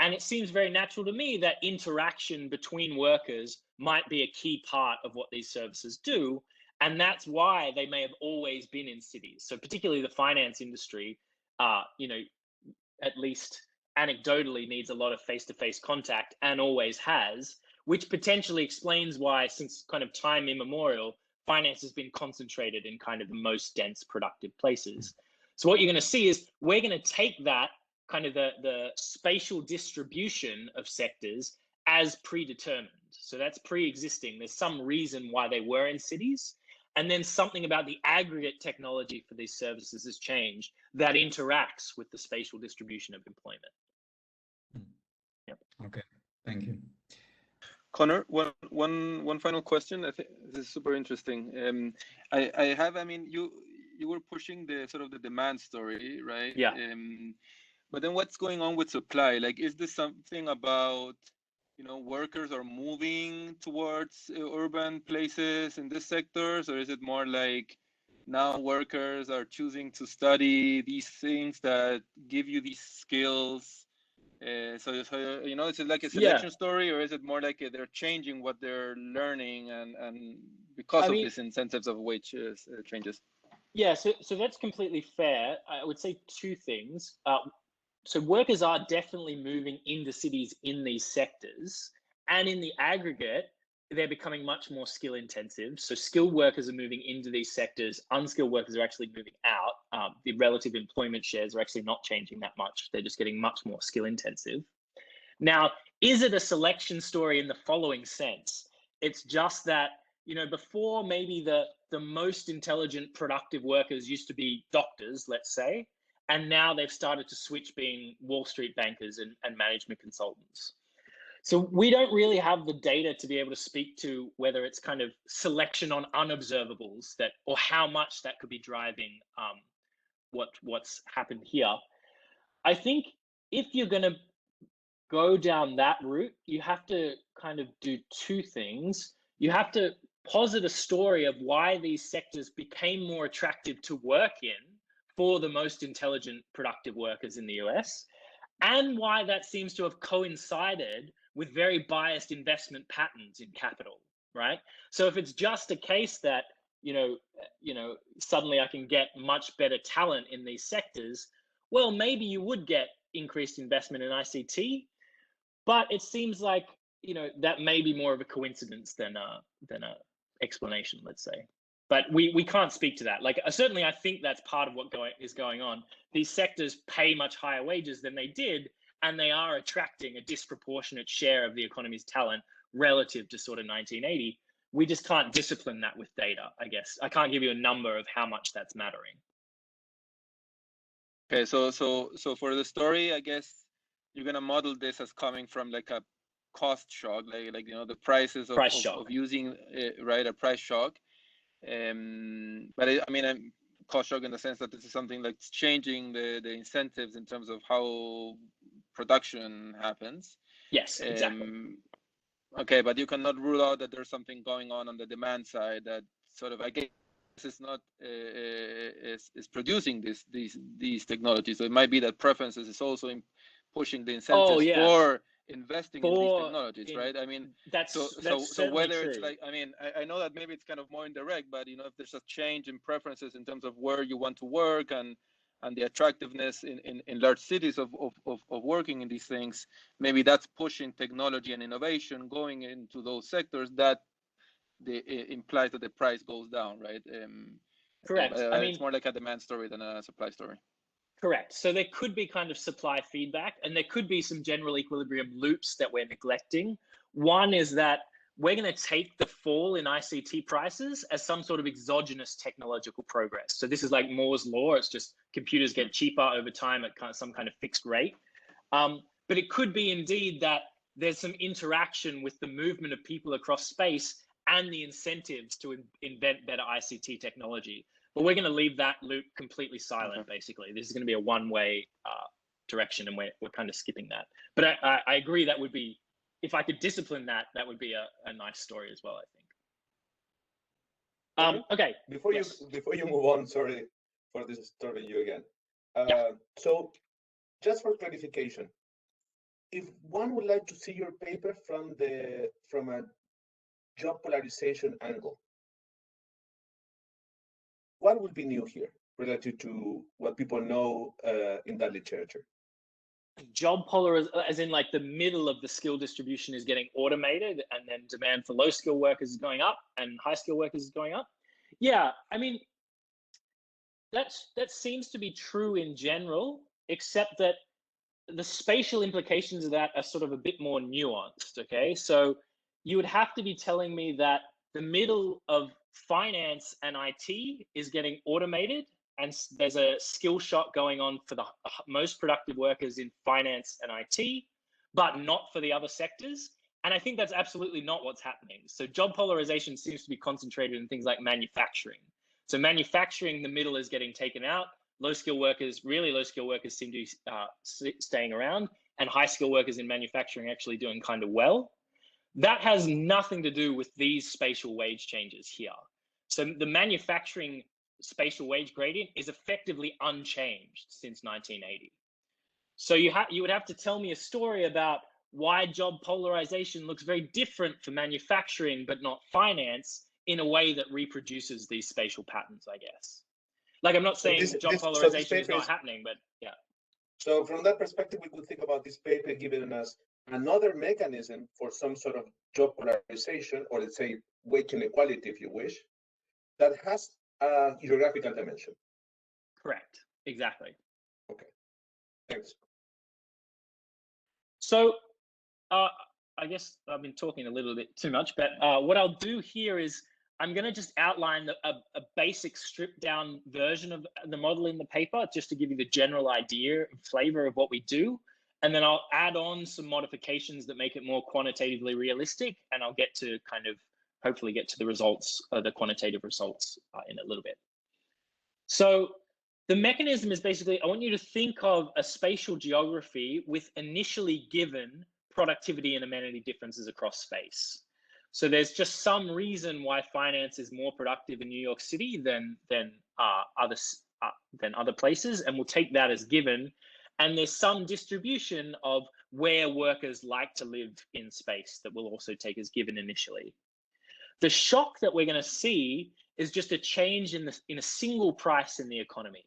And it seems very natural to me that interaction between workers might be a key part of what these services do. And that's why they may have always been in cities. So particularly the finance industry, at least anecdotally needs a lot of face-to-face contact and always has, which potentially explains why since kind of time immemorial, finance has been concentrated in kind of the most dense productive places. So what you're going to see is we're going to take that kind of the spatial distribution of sectors as predetermined. So that's pre-existing. There's some reason why they were in cities. And then something about the aggregate technology for these services has changed that interacts with the spatial distribution of employment. Yep. Okay, thank you. Conor, one final question. I think this is super interesting. I mean, you were pushing the sort of the demand story, right? Yeah. But then what's going on with supply? Like, is this something about, workers are moving towards urban places in these sectors, or is it more like now workers are choosing to study these things that give you these skills? So it's like a selection story, or is it more like they're changing what they're learning and because of these incentives of wage changes? Yeah, so that's completely fair. I would say two things. so workers are definitely moving into cities in these sectors, and in the aggregate, they're becoming much more skill intensive. So skilled workers are moving into these sectors. Unskilled workers are actually moving out. The relative employment shares are actually not changing that much. They're just getting much more skill intensive. Now, is it a selection story in the following sense? It's just that, you know, before maybe the most intelligent, productive workers used to be doctors, let's say, and now they've started to switch being Wall Street bankers and management consultants. So we don't really have the data to be able to speak to whether it's kind of selection on unobservables that, or how much that could be driving what's happened here. I think if you're going to go down that route, you have to kind of do two things. You have to posit a story of why these sectors became more attractive to work in for the most intelligent, productive workers in the US, and why that seems to have coincided with very biased investment patterns in capital, right? So if it's just a case that, you know, suddenly I can get much better talent in these sectors, well, maybe you would get increased investment in ICT, but it seems like, you know, that may be more of a coincidence than a explanation, let's say. But we can't speak to that. Like, certainly I think that's part of what is going on. These sectors pay much higher wages than they did, and they are attracting a disproportionate share of the economy's talent relative to sort of 1980. We just can't discipline that with data, I guess. I can't give you a number of how much that's mattering. Okay, so for the story, I guess you're gonna model this as coming from like a cost shock, like you know, the prices of using right, a price shock. But I mean, cost shock in the sense that this is something like changing the incentives in terms of how production happens. Yes, exactly. Okay, but you cannot rule out that there's something going on the demand side that sort of, I guess, is not is producing these technologies. So it might be that preferences is also pushing the incentives for investing in these technologies, right? I mean, that's so whether true. It's like, I mean, I know that maybe it's kind of more indirect, but you know, if there's a change in preferences in terms of where you want to work and the attractiveness in large cities of working in these things, maybe that's pushing technology and innovation going into those sectors that it implies that the price goes down, right? Correct. I mean, it's more like a demand story than a supply story. Correct. So there could be kind of supply feedback, and there could be some general equilibrium loops that we're neglecting. One is that we're going to take the fall in ICT prices as some sort of exogenous technological progress. So this is like Moore's law. It's just computers get cheaper over time at kind of some kind of fixed rate. But it could be indeed that there's some interaction with the movement of people across space and the incentives to invent better ICT technology. But we're going to leave that loop completely silent, basically. This is going to be a one-way direction, and we're kind of skipping that. But I agree that would be, if I could discipline that, that would be a nice story as well, I think. Okay. Before you move on, sorry for disturbing you again. So just for clarification, if one would like to see your paper from a job polarization angle, what would be new here relative to what people know in that literature? Job polarization, as in like the middle of the skill distribution is getting automated, and then demand for low skill workers is going up and high skill workers is going up. Yeah, I mean, that seems to be true in general, except that the spatial implications of that are sort of a bit more nuanced, okay? So you would have to be telling me that the middle of finance and IT is getting automated, and there's a skill shock going on for the most productive workers in finance and IT, but not for the other sectors. And I think that's absolutely not what's happening. So job polarization seems to be concentrated in things like manufacturing. So manufacturing, the middle is getting taken out. Low skill workers, really low skill workers seem to be staying around, and high skill workers in manufacturing actually doing kind of well. That has nothing to do with these spatial wage changes here. So the manufacturing spatial wage gradient is effectively unchanged since 1980. So you would have to tell me a story about why job polarization looks very different for manufacturing but not finance in a way that reproduces these spatial patterns, I guess. Like, I'm not saying job polarization is not happening, but yeah. So from that perspective, we could think about this paper giving us another mechanism for some sort of job polarization, or let's say wage inequality, if you wish, that has a geographical dimension. Correct. Exactly. Okay. Thanks. So I guess I've been talking a little bit too much, but what I'll do here is I'm going to just outline a basic stripped down version of the model in the paper, just to give you the general idea and flavor of what we do. And then I'll add on some modifications that make it more quantitatively realistic. And I'll get to kind of hopefully get to the results, the quantitative results in a little bit. So the mechanism is basically, I want you to think of a spatial geography with initially given productivity and ability differences across space. So there's just some reason why finance is more productive in New York City than other places, and we'll take that as given. And there's some distribution of where workers like to live in space that we'll also take as given initially. The shock that we're going to see is just a change in a single price in the economy.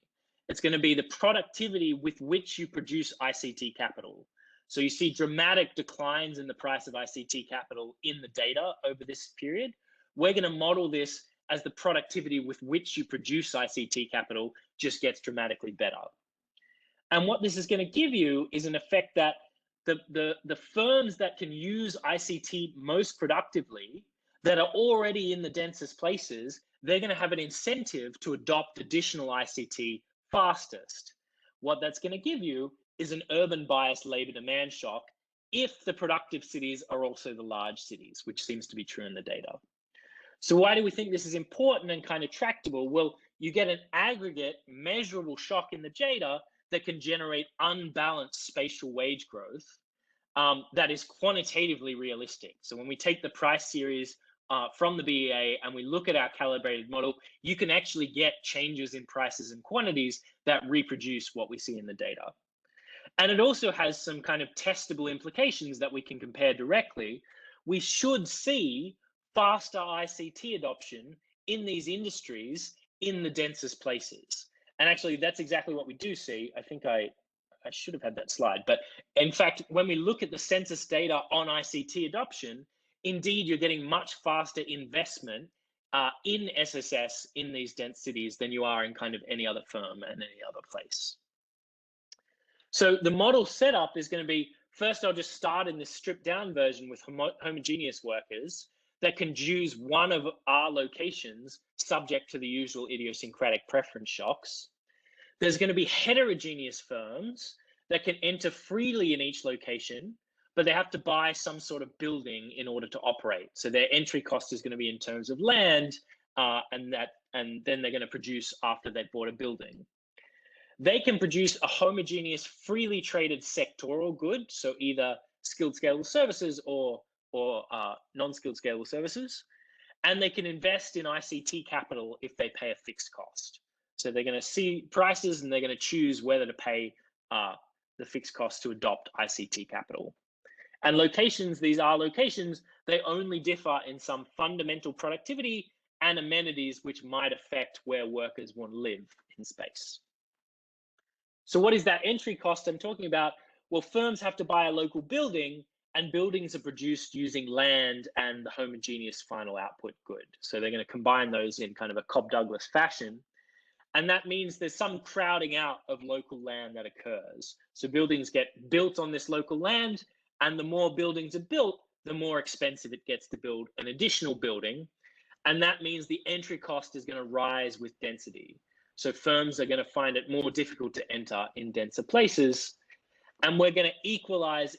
It's going to be the productivity with which you produce ICT capital. So you see dramatic declines in the price of ICT capital in the data over this period. We're going to model this as the productivity with which you produce ICT capital just gets dramatically better. And what this is going to give you is an effect that the firms that can use ICT most productively, that are already in the densest places, they're going to have an incentive to adopt additional ICT fastest. What that's going to give you is an urban bias labor demand shock if the productive cities are also the large cities, which seems to be true in the data. So why do we think this is important and kind of tractable? Well, you get an aggregate measurable shock in the data that can generate unbalanced spatial wage growth that is quantitatively realistic. So when we take the price series from the BEA and we look at our calibrated model, you can actually get changes in prices and quantities that reproduce what we see in the data. And it also has some kind of testable implications that we can compare directly. We should see faster ICT adoption in these industries in the densest places. And actually, that's exactly what we do see. I think I should have had that slide. But in fact, when we look at the census data on ICT adoption, indeed, you're getting much faster investment in SSS in these dense cities than you are in kind of any other firm and any other place. So the model setup is going to be, first I'll just start in this stripped down version with homogeneous workers that can choose one of our locations subject to the usual idiosyncratic preference shocks. There's going to be heterogeneous firms that can enter freely in each location, but they have to buy some sort of building in order to operate. So their entry cost is going to be in terms of land, and then they're going to produce after they've bought a building. They can produce a homogeneous, freely traded sectoral good, so either skilled scalable services or non-skilled scalable services, and they can invest in ICT capital if they pay a fixed cost. So they're going to see prices and they're going to choose whether to pay the fixed cost to adopt ICT capital. And locations, these are locations, they only differ in some fundamental productivity and amenities which might affect where workers want to live in space. So what is that entry cost I'm talking about? Well, firms have to buy a local building, and buildings are produced using land and the homogeneous final output good. So they're going to combine those in kind of a Cobb-Douglas fashion. And that means there's some crowding out of local land that occurs. So buildings get built on this local land, and the more buildings are built, the more expensive it gets to build an additional building. And that means the entry cost is going to rise with density. So firms are going to find it more difficult to enter in denser places. And we're going to equalize,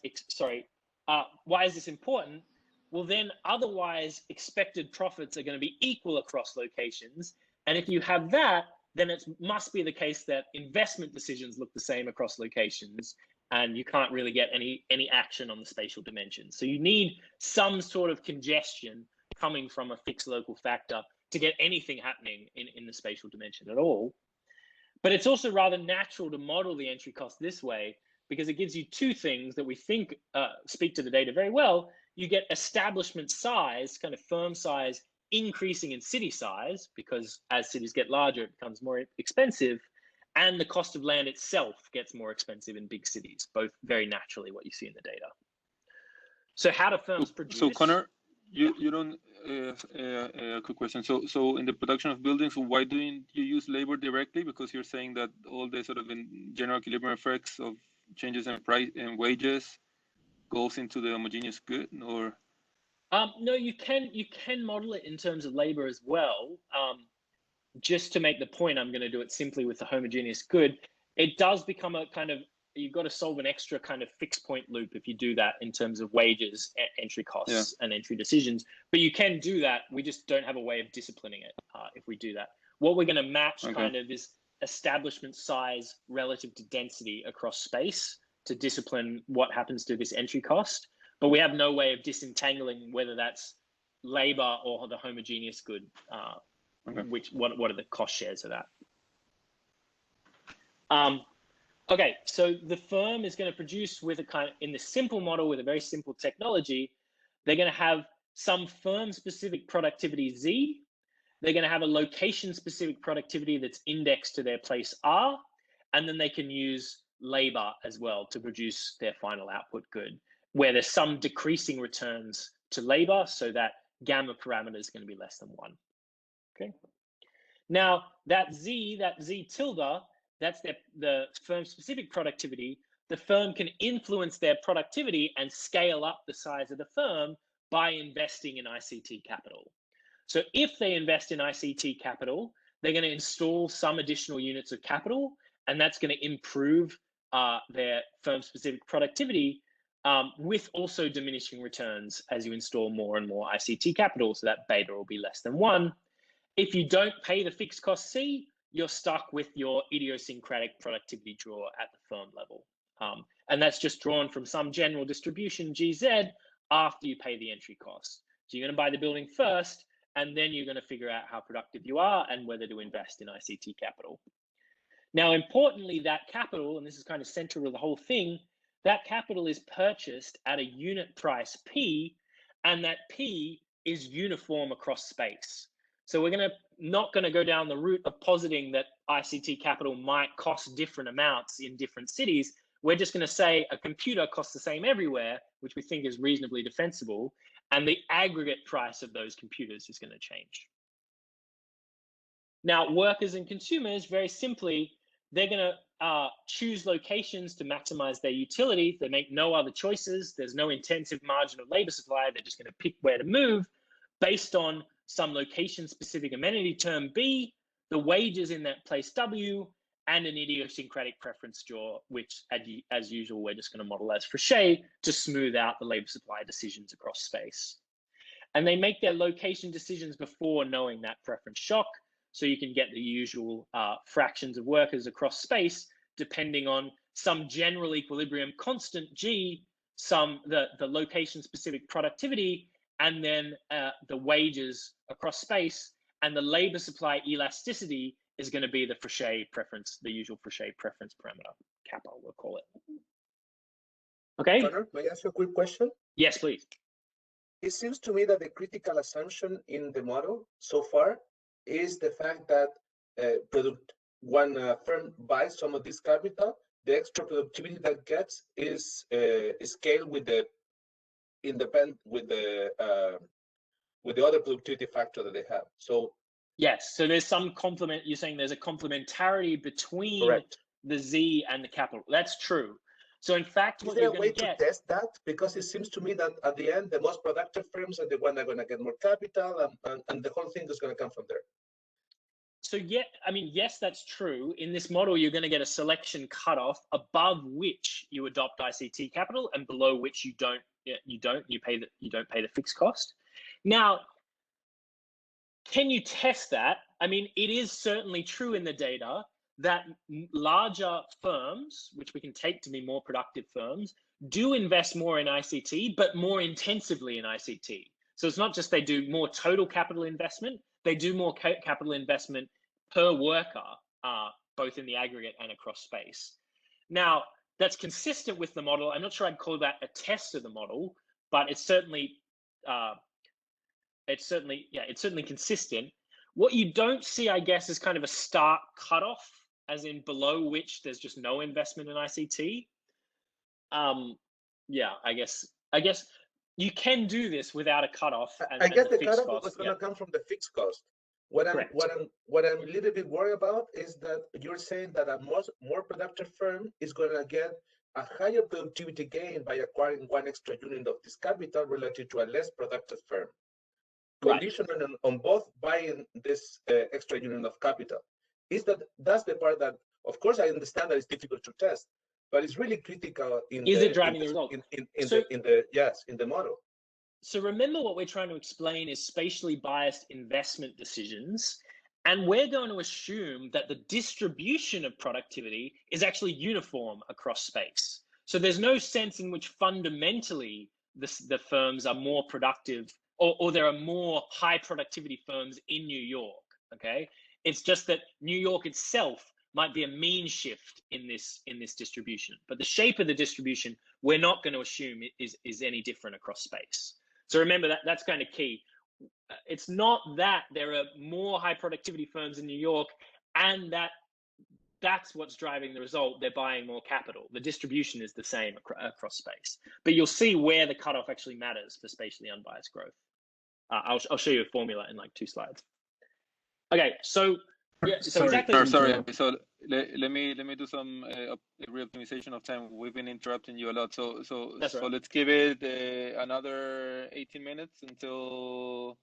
why is this important? Well, then otherwise expected profits are going to be equal across locations. And if you have that, then it must be the case that investment decisions look the same across locations, and you can't really get any action on the spatial dimension. So you need some sort of congestion coming from a fixed local factor to get anything happening in the spatial dimension at all. But it's also rather natural to model the entry cost this way, because it gives you two things that we think speak to the data very well. You get establishment size, kind of firm size, increasing in city size, because as cities get larger, it becomes more expensive. and the cost of land itself gets more expensive in big cities, both very naturally what you see in the data. So how do firms produce? So Conor, you don't, quick question. So in the production of buildings, why don't you use labor directly? Because you're saying that all the sort of in general equilibrium effects of changes in price and wages goes into the homogeneous good, or? No, you can model it in terms of labor as well. Just to make the point, I'm going to do it simply with the homogeneous good. It does become a kind of, you've got to solve an extra kind of fixed point loop if you do that in terms of wages, entry costs, and entry decisions. But you can do that. We just don't have a way of disciplining it if we do that. What we're going to match kind of is establishment size relative to density across space to discipline what happens to this entry cost. But we have no way of disentangling whether that's labor or the homogeneous good. What are the cost shares of that? Okay, so the firm is going to produce with a kind of, in the simple model with a very simple technology, they're going to have some firm specific productivity Z. They're going to have a location specific productivity that's indexed to their place R, and then they can use labor as well to produce their final output good, where there's some decreasing returns to labor, so that gamma parameter is going to be less than 1. Okay. Now that Z tilde, that's the firm specific productivity. The firm can influence their productivity and scale up the size of the firm by investing in ICT capital. So if they invest in ICT capital, they're going to install some additional units of capital, and that's going to improve their firm specific productivity with also diminishing returns as you install more and more ICT capital, so that beta will be less than 1. If you don't pay the fixed cost C, you're stuck with your idiosyncratic productivity draw at the firm level. And that's just drawn from some general distribution GZ after you pay the entry cost. So you're going to buy the building first, and then you're going to figure out how productive you are and whether to invest in ICT capital. Now, importantly, that capital, and this is kind of central to the whole thing, that capital is purchased at a unit price P, and that P is uniform across space. So we're not going to go down the route of positing that ICT capital might cost different amounts in different cities. We're just going to say a computer costs the same everywhere, which we think is reasonably defensible, and the aggregate price of those computers is going to change. Now, workers and consumers, very simply, they're going to choose locations to maximize their utility. They make no other choices. There's no intensive margin of labor supply. They're just going to pick where to move based on some location-specific amenity term B, the wages in that place W, and an idiosyncratic preference draw, which, as usual, we're just going to model as Frichet to smooth out the labor supply decisions across space. And they make their location decisions before knowing that preference shock, so you can get the usual fractions of workers across space, depending on some general equilibrium constant G, the location-specific productivity, and then the wages across space, and the labor supply elasticity is going to be the Frichet preference, the usual Frichet preference parameter, kappa, we'll call it. Okay. Conor, may I ask you a quick question? Yes, please. It seems to me that the critical assumption in the model so far is the fact that when a firm buys some of this capital, the extra productivity that gets is scaled with the other productivity factor that they have. So yes, so there's some complement. You're saying there's a complementarity between the Z and the capital. That's true. So in fact, is there a way to test that? Because it seems to me that at the end, the most productive firms are the ones that are going to get more capital, and the whole thing is going to come from there. So yeah, I mean, yes, that's true. In this model, you're going to get a selection cutoff above which you adopt ICT capital, and below which you don't. You don't pay the fixed cost. Now, can you test that? I mean, it is certainly true in the data that larger firms, which we can take to be more productive firms, do invest more in ICT, but more intensively in ICT. So it's not just they do more total capital investment, they do more capital investment per worker, both in the aggregate and across space. Now, that's consistent with the model. I'm not sure I'd call that a test of the model, but it's certainly consistent. What you don't see, I guess, is kind of a stark cutoff as in below which there's just no investment in ICT, yeah, I guess you can do this without a cutoff. And I guess the cutoff is going to come from the fixed cost. What I'm a little bit worried about is that you're saying that a more productive firm is going to get a higher productivity gain by acquiring one extra unit of this capital relative to a less productive firm. Conditional on both buying this extra unit of capital. That's the part that, of course, I understand that it's difficult to test, but it's really critical in it driving the result? In the model. So remember, what we're trying to explain is spatially biased investment decisions, and we're going to assume that the distribution of productivity is actually uniform across space. So there's no sense in which fundamentally the firms are more productive, or there are more high productivity firms in New York, okay? It's just that New York itself might be a mean shift in this distribution, but the shape of the distribution, we're not going to assume is any different across space. So remember that's kind of key. It's not that there are more high productivity firms in New York and that's what's driving the result. They're buying more capital. The distribution is the same across space, but you'll see where the cutoff actually matters for spatially unbiased growth. I'll show you a formula in like 2 slides. Okay, so yeah, so exactly. Sorry. So let me do some reoptimization of time. We've been interrupting you a lot. So let's give it another 18 minutes until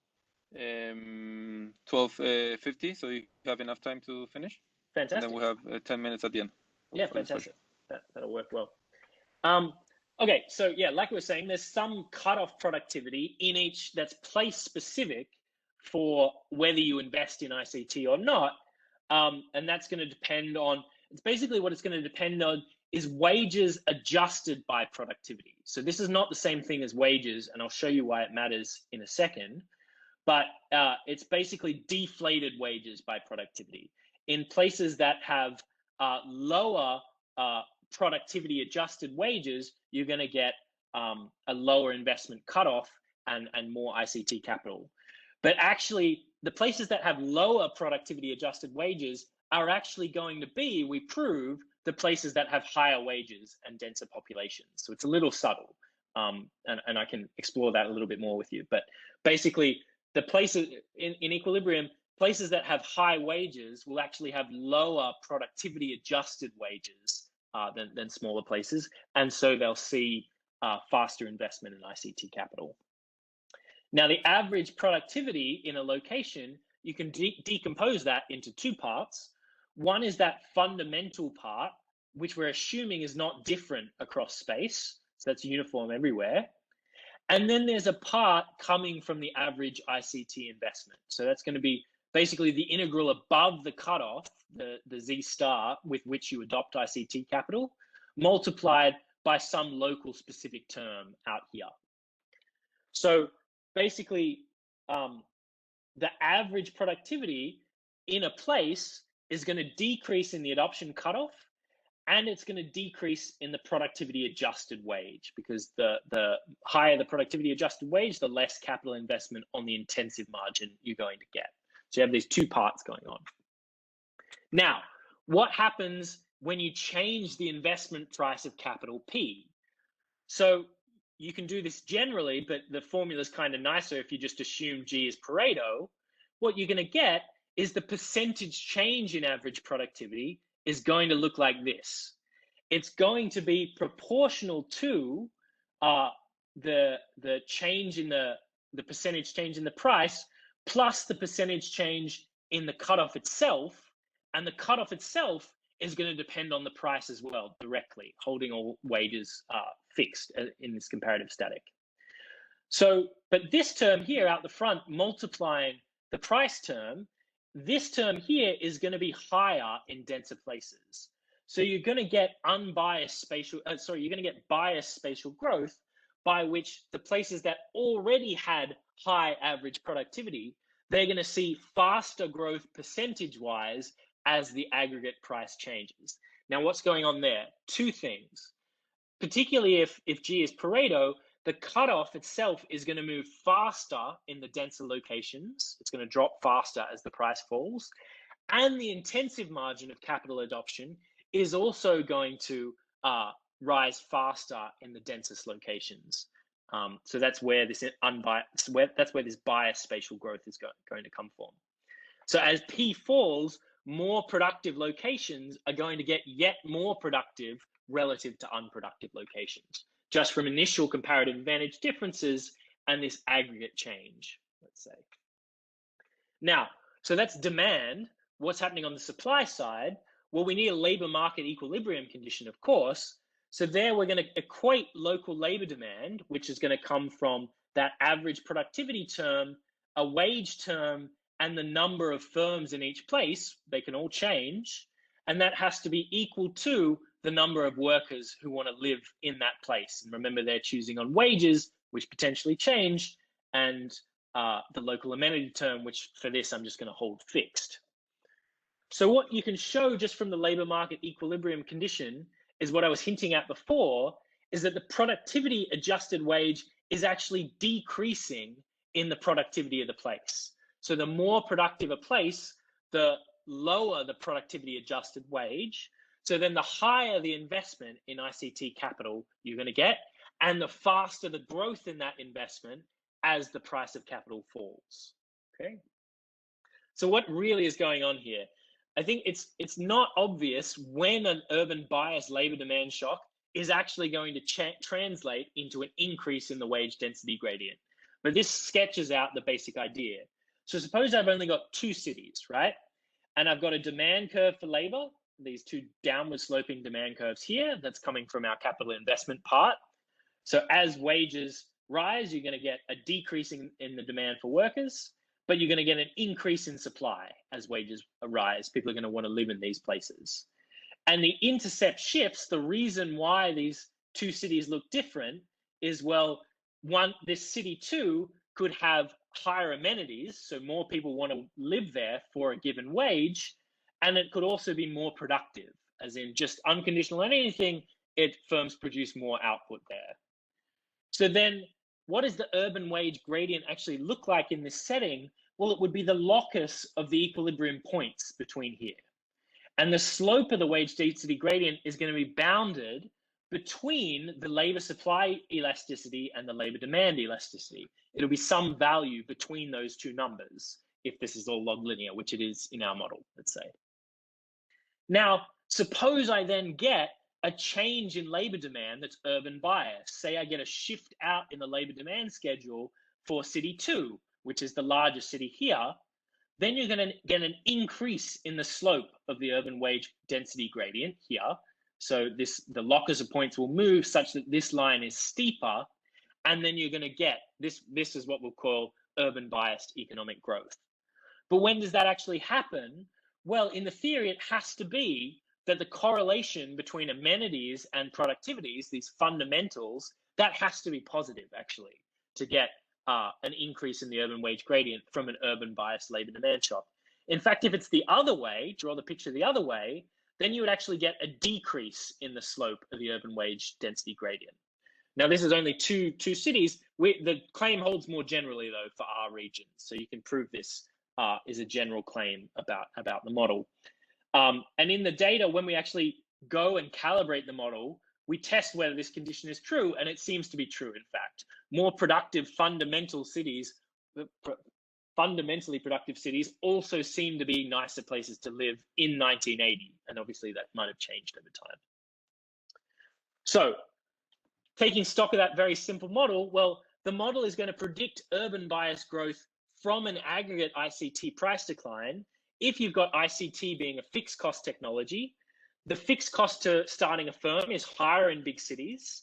12:50. So you have enough time to finish. Fantastic. And then we'll have 10 minutes at the end. Yeah, fantastic. That'll work well. Okay, so yeah, like we were saying, there's some cutoff productivity in each that's place specific for whether you invest in ICT or not. And that's going to depend on, it's basically what it's going to depend on is wages adjusted by productivity. So this is not the same thing as wages, and I'll show you why it matters in a second, but it's basically deflated wages by productivity. In places that have lower productivity adjusted wages, you're going to get a lower investment cutoff and more ICT capital. But actually, the places that have lower productivity adjusted wages are actually going to be, we prove, the places that have higher wages and denser populations. So it's a little subtle, and I can explore that a little bit more with you. But basically, the places in equilibrium, places that have high wages will actually have lower productivity adjusted wages than smaller places. And so they'll see faster investment in ICT capital. Now, the average productivity in a location, you can decompose that into 2 parts. One is that fundamental part, which we're assuming is not different across space. So that's uniform everywhere. And then there's a part coming from the average ICT investment. So that's going to be basically the integral above the cutoff, the Z star with which you adopt ICT capital, multiplied by some local specific term out here. So basically, the average productivity in a place is going to decrease in the adoption cutoff, and it's going to decrease in the productivity adjusted wage, because the higher the productivity adjusted wage, the less capital investment on the intensive margin you're going to get. So you have these 2 parts going on. Now, what happens when you change the investment price of capital P? So you can do this generally, but the formula is kind of nicer if you just assume G is Pareto. What you're going to get is the percentage change in average productivity is going to look like this. It's going to be proportional to the change in the percentage change in the price plus the percentage change in the cutoff itself, and the cutoff itself is going to depend on the price as well directly, holding all wages fixed in this comparative static. So, but this term here out the front, multiplying the price term, this term here is going to be higher in denser places. So you're going to get unbiased spatial, you're going to get biased spatial growth, by which the places that already had high average productivity, they're going to see faster growth percentage-wise as the aggregate price changes. Now, what's going on there? 2 things. Particularly if G is Pareto, the cutoff itself is going to move faster in the denser locations. It's going to drop faster as the price falls. and the intensive margin of capital adoption is also going to rise faster in the densest locations. So that's where this biased spatial growth is going to come from. So as P falls, more productive locations are going to get yet more productive relative to unproductive locations, just from initial comparative advantage differences and this aggregate change, let's say. Now, so that's demand. What's happening on the supply side? Well, we need a labor market equilibrium condition, of course. So there we're going to equate local labor demand, which is going to come from that average productivity term, a wage term, and the number of firms in each place. They can all change. And that has to be equal to the number of workers who want to live in that place. And remember, they're choosing on wages, which potentially change, and the local amenity term, which for this, I'm just going to hold fixed. So what you can show just from the labor market equilibrium condition is what I was hinting at before, is that the productivity adjusted wage is actually decreasing in the productivity of the place. So the more productive a place, the lower the productivity adjusted wage. So then the higher the investment in ICT capital you're going to get, and the faster the growth in that investment as the price of capital falls. Okay. So what really is going on here? I think it's not obvious when an urban bias labor demand shock is actually going to translate into an increase in the wage density gradient. But this sketches out the basic idea. So suppose I've only got 2 cities, right? And I've got a demand curve for labor, these 2 downward sloping demand curves here, that's coming from our capital investment part. So as wages rise, you're going to get a decrease in the demand for workers, but you're going to get an increase in supply as wages rise. People are going to want to live in these places. And the intercept shifts, the reason why these 2 cities look different is, well, this city 2 could have higher amenities, so more people want to live there for a given wage, and it could also be more productive, as in just unconditional on anything, firms produce more output there. So then what does the urban wage gradient actually look like in this setting? Well, it would be the locus of the equilibrium points between here. And the slope of the wage density gradient is going to be bounded between the labor supply elasticity and the labor demand elasticity. It'll be some value between those 2 numbers if this is all log linear, which it is in our model, let's say. Now, suppose I then get a change in labor demand that's urban bias. Say I get a shift out in the labor demand schedule for city 2, which is the largest city here, then you're going to get an increase in the slope of the urban wage density gradient here. So the locus of points will move such that this line is steeper, and then you're going to get this is what we'll call urban biased economic growth. But when does that actually happen? Well, in the theory, it has to be that the correlation between amenities and productivities, these fundamentals, that has to be positive actually to get an increase in the urban wage gradient from an urban biased labor demand shock. In fact, if it's the other way, draw the picture the other way, then you would actually get a decrease in the slope of the urban wage density gradient. Now, this is only two cities. The claim holds more generally, though, for our region. So you can prove this is a general claim about the model. And in the data, when we actually go and calibrate the model, we test whether this condition is true, and it seems to be true, in fact. More productive fundamentally productive cities also seem to be nicer places to live in 1980, and obviously that might have changed over time. So, taking stock of that very simple model, well, the model is going to predict urban bias growth from an aggregate ICT price decline if you've got ICT being a fixed cost technology. The fixed cost to starting a firm is higher in big cities.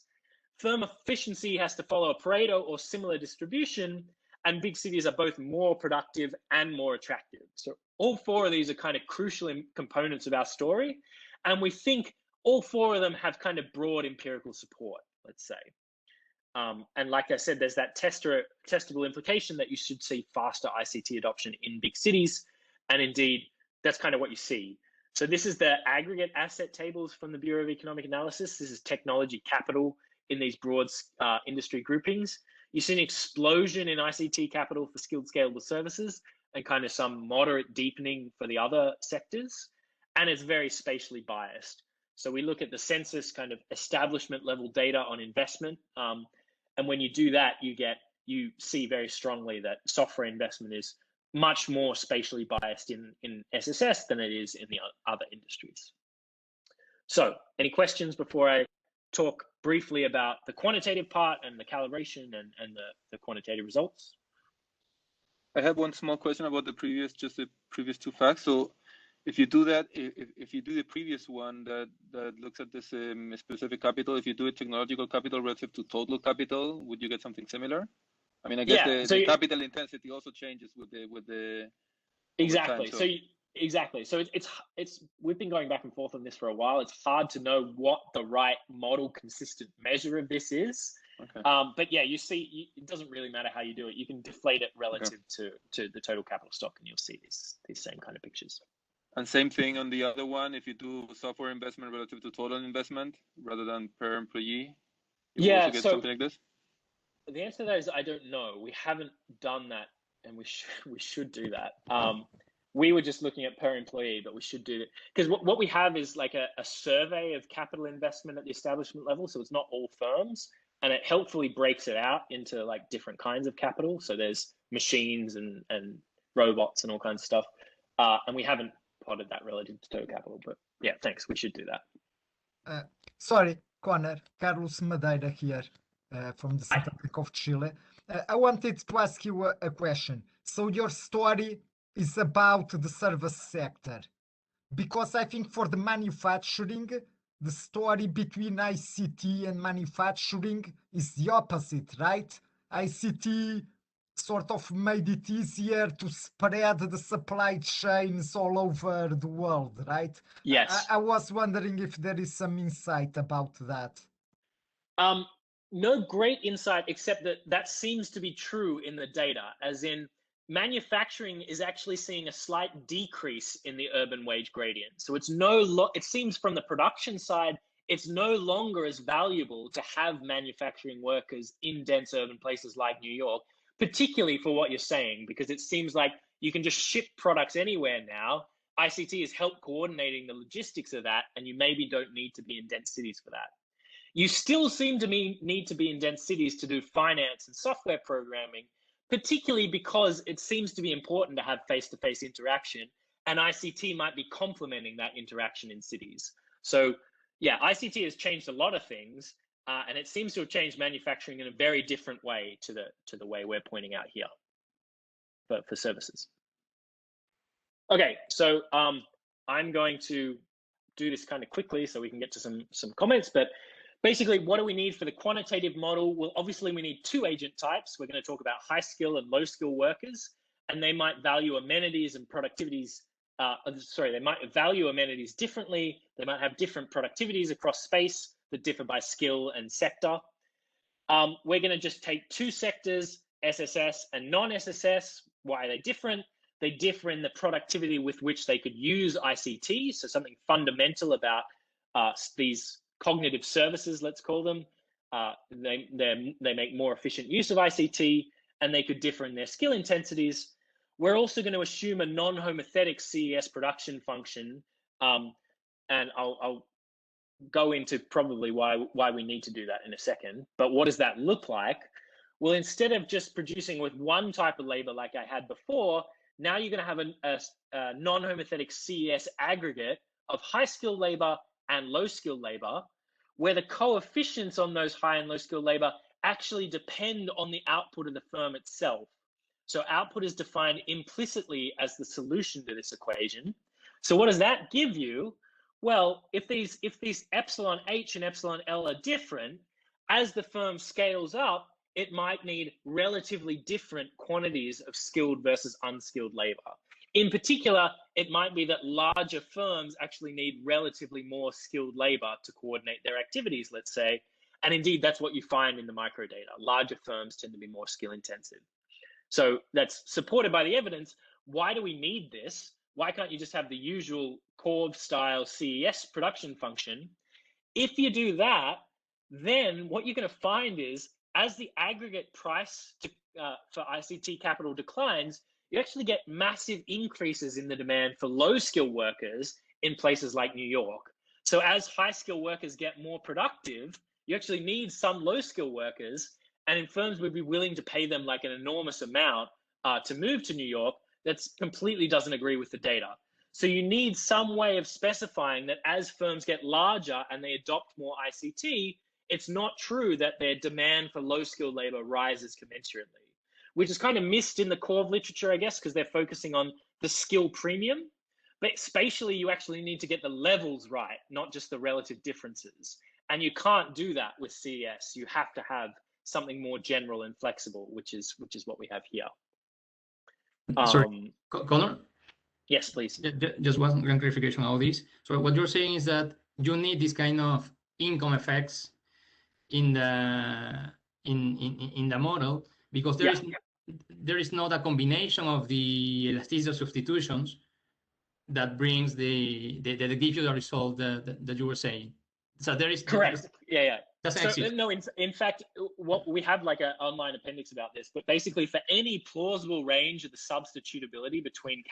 Firm efficiency has to follow a Pareto or similar distribution, and big cities are both more productive and more attractive. So all 4 of these are kind of crucial components of our story, and we think all 4 of them have kind of broad empirical support, let's say. And like I said, there's that testable implication that you should see faster ICT adoption in big cities, and indeed, that's kind of what you see. So this is the aggregate asset tables from the Bureau of Economic Analysis. This is technology capital in these broad industry groupings. You see an explosion in ICT capital for skilled scalable services, and kind of some moderate deepening for the other sectors. And it's very spatially biased. So we look at the census kind of establishment level data on investment. And when you do that, you see very strongly that software investment is much more spatially biased in SSS than it is in the other industries. So any questions before I talk briefly about the quantitative part and the calibration and the quantitative results? I have one small question about the previous two facts. So if you do that, if you do the previous one that looks at this specific capital, if you do a technological capital relative to total capital, would you get something similar? I mean, I guess the capital intensity also changes with the exactly. Time, so. Exactly. So it's we've been going back and forth on this for a while. It's hard to know what the right model consistent measure of this is. Okay. But yeah, you see, it doesn't really matter how you do it. You can deflate it relative to the total capital stock, and you'll see these same kind of pictures. And same thing on the other one. If you do software investment relative to total investment rather than per employee, you also get something like this. The answer to that is I don't know. We haven't done that, and we should do that. We were just looking at per employee, but we should do it because what we have is like a survey of capital investment at the establishment level. So it's not all firms, and it helpfully breaks it out into like different kinds of capital. So there's machines and robots and all kinds of stuff. And we haven't plotted that relative to total capital, but yeah, thanks. We should do that. Sorry, Conor, Carlos Madeira here from the Central Bank of Chile. I wanted to ask you a question. So your story is about the service sector, because I think for the manufacturing, the story between ICT and manufacturing is the opposite, right? ICT sort of made it easier to spread the supply chains all over the world, right? Yes. I was wondering if there is some insight about that. No great insight, except that seems to be true in the data, as in manufacturing is actually seeing a slight decrease in the urban wage gradient. So it's it seems from the production side, it's no longer as valuable to have manufacturing workers in dense urban places like New York, particularly for what you're saying, because it seems like you can just ship products anywhere now. ICT has helped coordinating the logistics of that, and you maybe don't need to be in dense cities for that. You still seem to need to be in dense cities to do finance and software programming, particularly because it seems to be important to have face-to-face interaction, and ICT might be complementing that interaction in cities. So yeah, ICT has changed a lot of things, and it seems to have changed manufacturing in a very different way to the way we're pointing out here for services. Okay, so I'm going to do this kind of quickly so we can get to some comments, but basically, what do we need for the quantitative model? Well, obviously, we need two agent types. We're going to talk about high skill and low skill workers, and they might value amenities and productivities. They might value amenities differently. They might have different productivities across space that differ by skill and sector. We're going to just take two sectors, SSS and non-SSS. Why are they different? They differ in the productivity with which they could use ICT. So something fundamental about these cognitive services, let's call them. They make more efficient use of ICT, and they could differ in their skill intensities. We're also going to assume a non-homothetic CES production function, and I'll go into probably why we need to do that in a second. But what does that look like? Well, instead of just producing with one type of labor like I had before, now you're going to have a non-homothetic CES aggregate of high-skilled labor and low-skilled labor, where the coefficients on those high and low-skilled labor actually depend on the output of the firm itself. So output is defined implicitly as the solution to this equation. So what does that give you? Well, if these epsilon H and epsilon L are different, as the firm scales up, it might need relatively different quantities of skilled versus unskilled labor. In particular, it might be that larger firms actually need relatively more skilled labor to coordinate their activities, let's say. And indeed, that's what you find in the microdata. Larger firms tend to be more skill intensive. So that's supported by the evidence. Why do we need this? Why can't you just have the usual Corv style CES production function? If you do that, then what you're going to find is as the aggregate price for ICT capital declines, you actually get massive increases in the demand for low-skilled workers in places like New York. So as high-skilled workers get more productive, you actually need some low-skilled workers, and in firms would be willing to pay them like an enormous amount to move to New York. That's completely doesn't agree with the data. So you need some way of specifying that as firms get larger and they adopt more ICT, it's not true that their demand for low-skilled labor rises commensurately, which is kind of missed in the core of literature, I guess, because they're focusing on the skill premium. But spatially, you actually need to get the levels right, not just the relative differences. And you can't do that with CES. You have to have something more general and flexible, which is what we have here. Sorry, Conor? Yes, please. Just one clarification on all this. So what you're saying is that you need this kind of income effects in the model, because there is not a combination of the elasticity of substitutions that brings that gives you the result that you were saying. So there is correct. Yeah. So, no, in fact, what we have like an online appendix about this, but basically for any plausible range of the substitutability between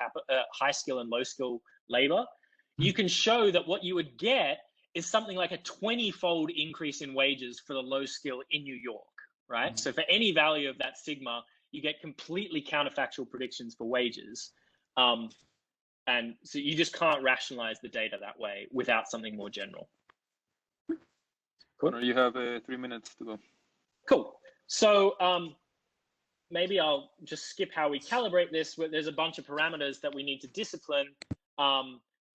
high skill and low skill labor, you can show that what you would get is something like a 20-fold increase in wages for the low skill in New York, right? So for any value of that sigma, you get completely counterfactual predictions for wages. And so you just can't rationalize the data that way without something more general. Cool. You have 3 minutes to go. Cool. So maybe I'll just skip how we calibrate this. There's a bunch of parameters that we need to discipline.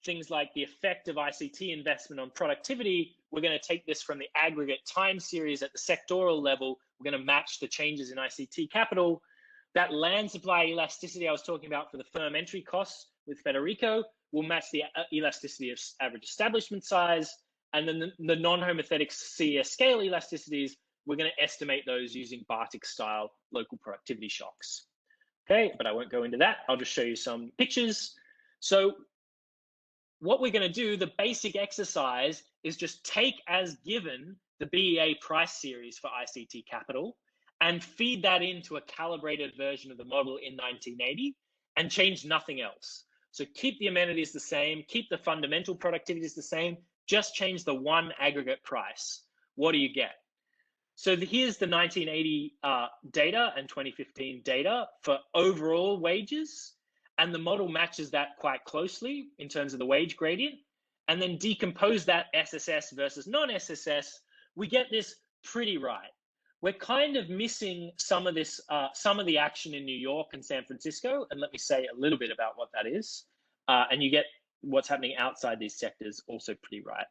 Things like the effect of ICT investment on productivity. We're going to take this from the aggregate time series at the sectoral level. We're going to match the changes in ICT capital. That land supply elasticity I was talking about for the firm entry costs with Federico will match the elasticity of average establishment size. And then the non-homothetic CES scale elasticities, we're going to estimate those using Bartik-style local productivity shocks. Okay, but I won't go into that. I'll just show you some pictures. So what we're going to do, the basic exercise is just take as given the BEA price series for ICT capital and feed that into a calibrated version of the model in 1980 and change nothing else. So keep the amenities the same, keep the fundamental productivities the same, just change the one aggregate price. What do you get? So here's the 1980 data and 2015 data for overall wages. And the model matches that quite closely in terms of the wage gradient. And then decompose that SSS versus non-SSS, we get this pretty right. We're kind of missing some of this, some of the action in New York and San Francisco. And let me say a little bit about what that is. And you get what's happening outside these sectors also pretty right.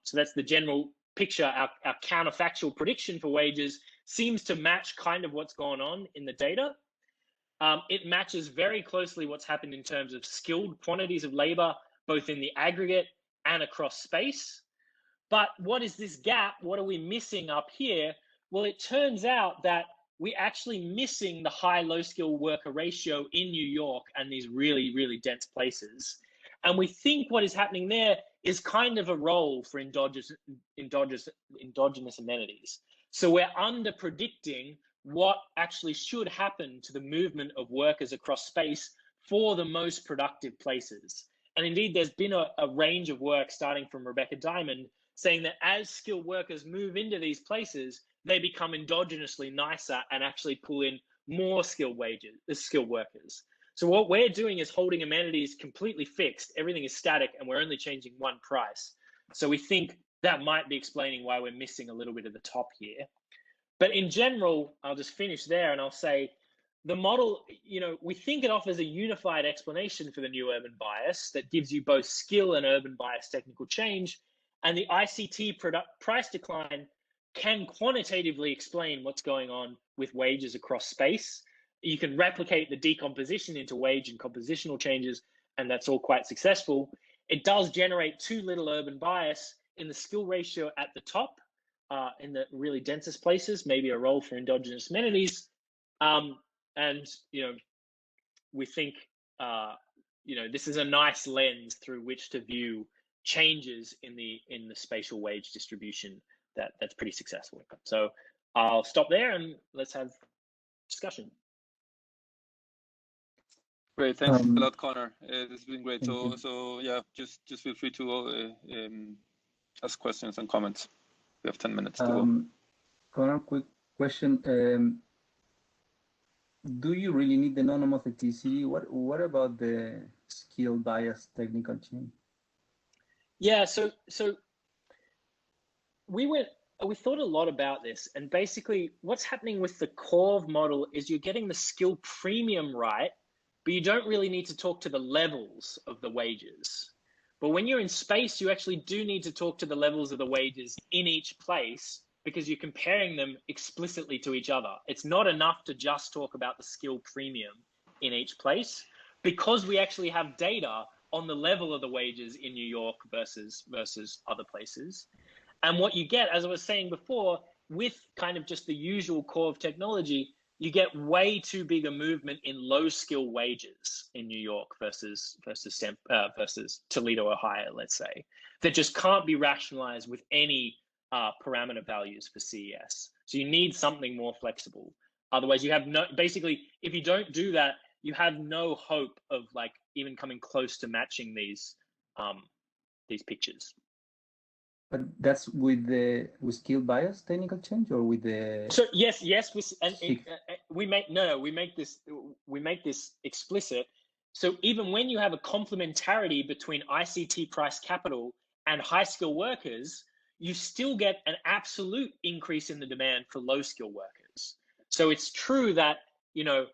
So that's the general picture. Our counterfactual prediction for wages seems to match kind of what's going on in the data. It matches very closely what's happened in terms of skilled quantities of labor, both in the aggregate and across space. But what is this gap? What are we missing up here? Well, it turns out that we're actually missing the high-low skill worker ratio in New York and these really, really dense places. And we think what is happening there is kind of a role for endogenous amenities. So we're under predicting what actually should happen to the movement of workers across space for the most productive places. And indeed, there's been a range of work starting from Rebecca Diamond saying that as skilled workers move into these places, they become endogenously nicer and actually pull in more skilled workers. So what we're doing is holding amenities completely fixed. Everything is static and we're only changing one price. So we think that might be explaining why we're missing a little bit at the top here. But in general, I'll just finish there and I'll say the model, we think it offers a unified explanation for the new urban bias that gives you both skill and urban bias technical change. And the ICT price decline can quantitatively explain what's going on with wages across space. You can replicate the decomposition into wage and compositional changes, and that's all quite successful. It does generate too little urban bias in the skill ratio at the top, in the really densest places, maybe a role for endogenous amenities. And we think this is a nice lens through which to view changes in the spatial wage distribution that's pretty successful. So I'll stop there and let's have discussion. Great, thanks a lot, Conor. This has been great. So yeah, just feel free to ask questions and comments. We have 10 minutes to go. Conor, quick question. Do you really need the non-homotheticity? What about the skill bias technical change? Yeah, so we thought a lot about this, and basically what's happening with the core model is you're getting the skill premium right, but you don't really need to talk to the levels of the wages. But when you're in space, you actually do need to talk to the levels of the wages in each place, because you're comparing them explicitly to each other. It's not enough to just talk about the skill premium in each place, because we actually have data on the level of the wages in New York versus other places. And what you get, as I was saying before, with kind of just the usual core of technology, you get way too big a movement in low skill wages in New York versus Toledo, Ohio, let's say, that just can't be rationalized with any parameter values for CES. So you need something more flexible. Otherwise, you have no, basically, if you don't do that, you have no hope of like even coming close to matching these pictures. But that's with skill bias technical change, or with the. So yes, we make this explicit. So even when you have a complementarity between ICT price capital and high skill workers, you still get an absolute increase in the demand for low skill workers. So it's true that, you know,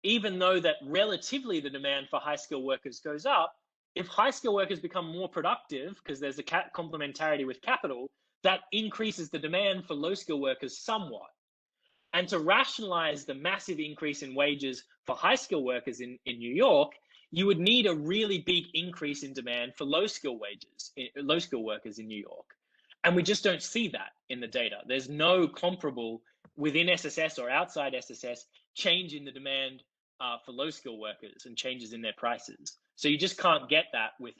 even though that relatively the demand for high skill workers goes up, if high skill workers become more productive because there's a complementarity with capital, that increases the demand for low skill workers somewhat. And to rationalize the massive increase in wages for high skill workers in New York, you would need a really big increase in demand for low skill workers in New York. And we just don't see that in the data. There's no comparable within SSS or outside SSS change in the demand for low skill workers and changes in their prices. So you just can't get that with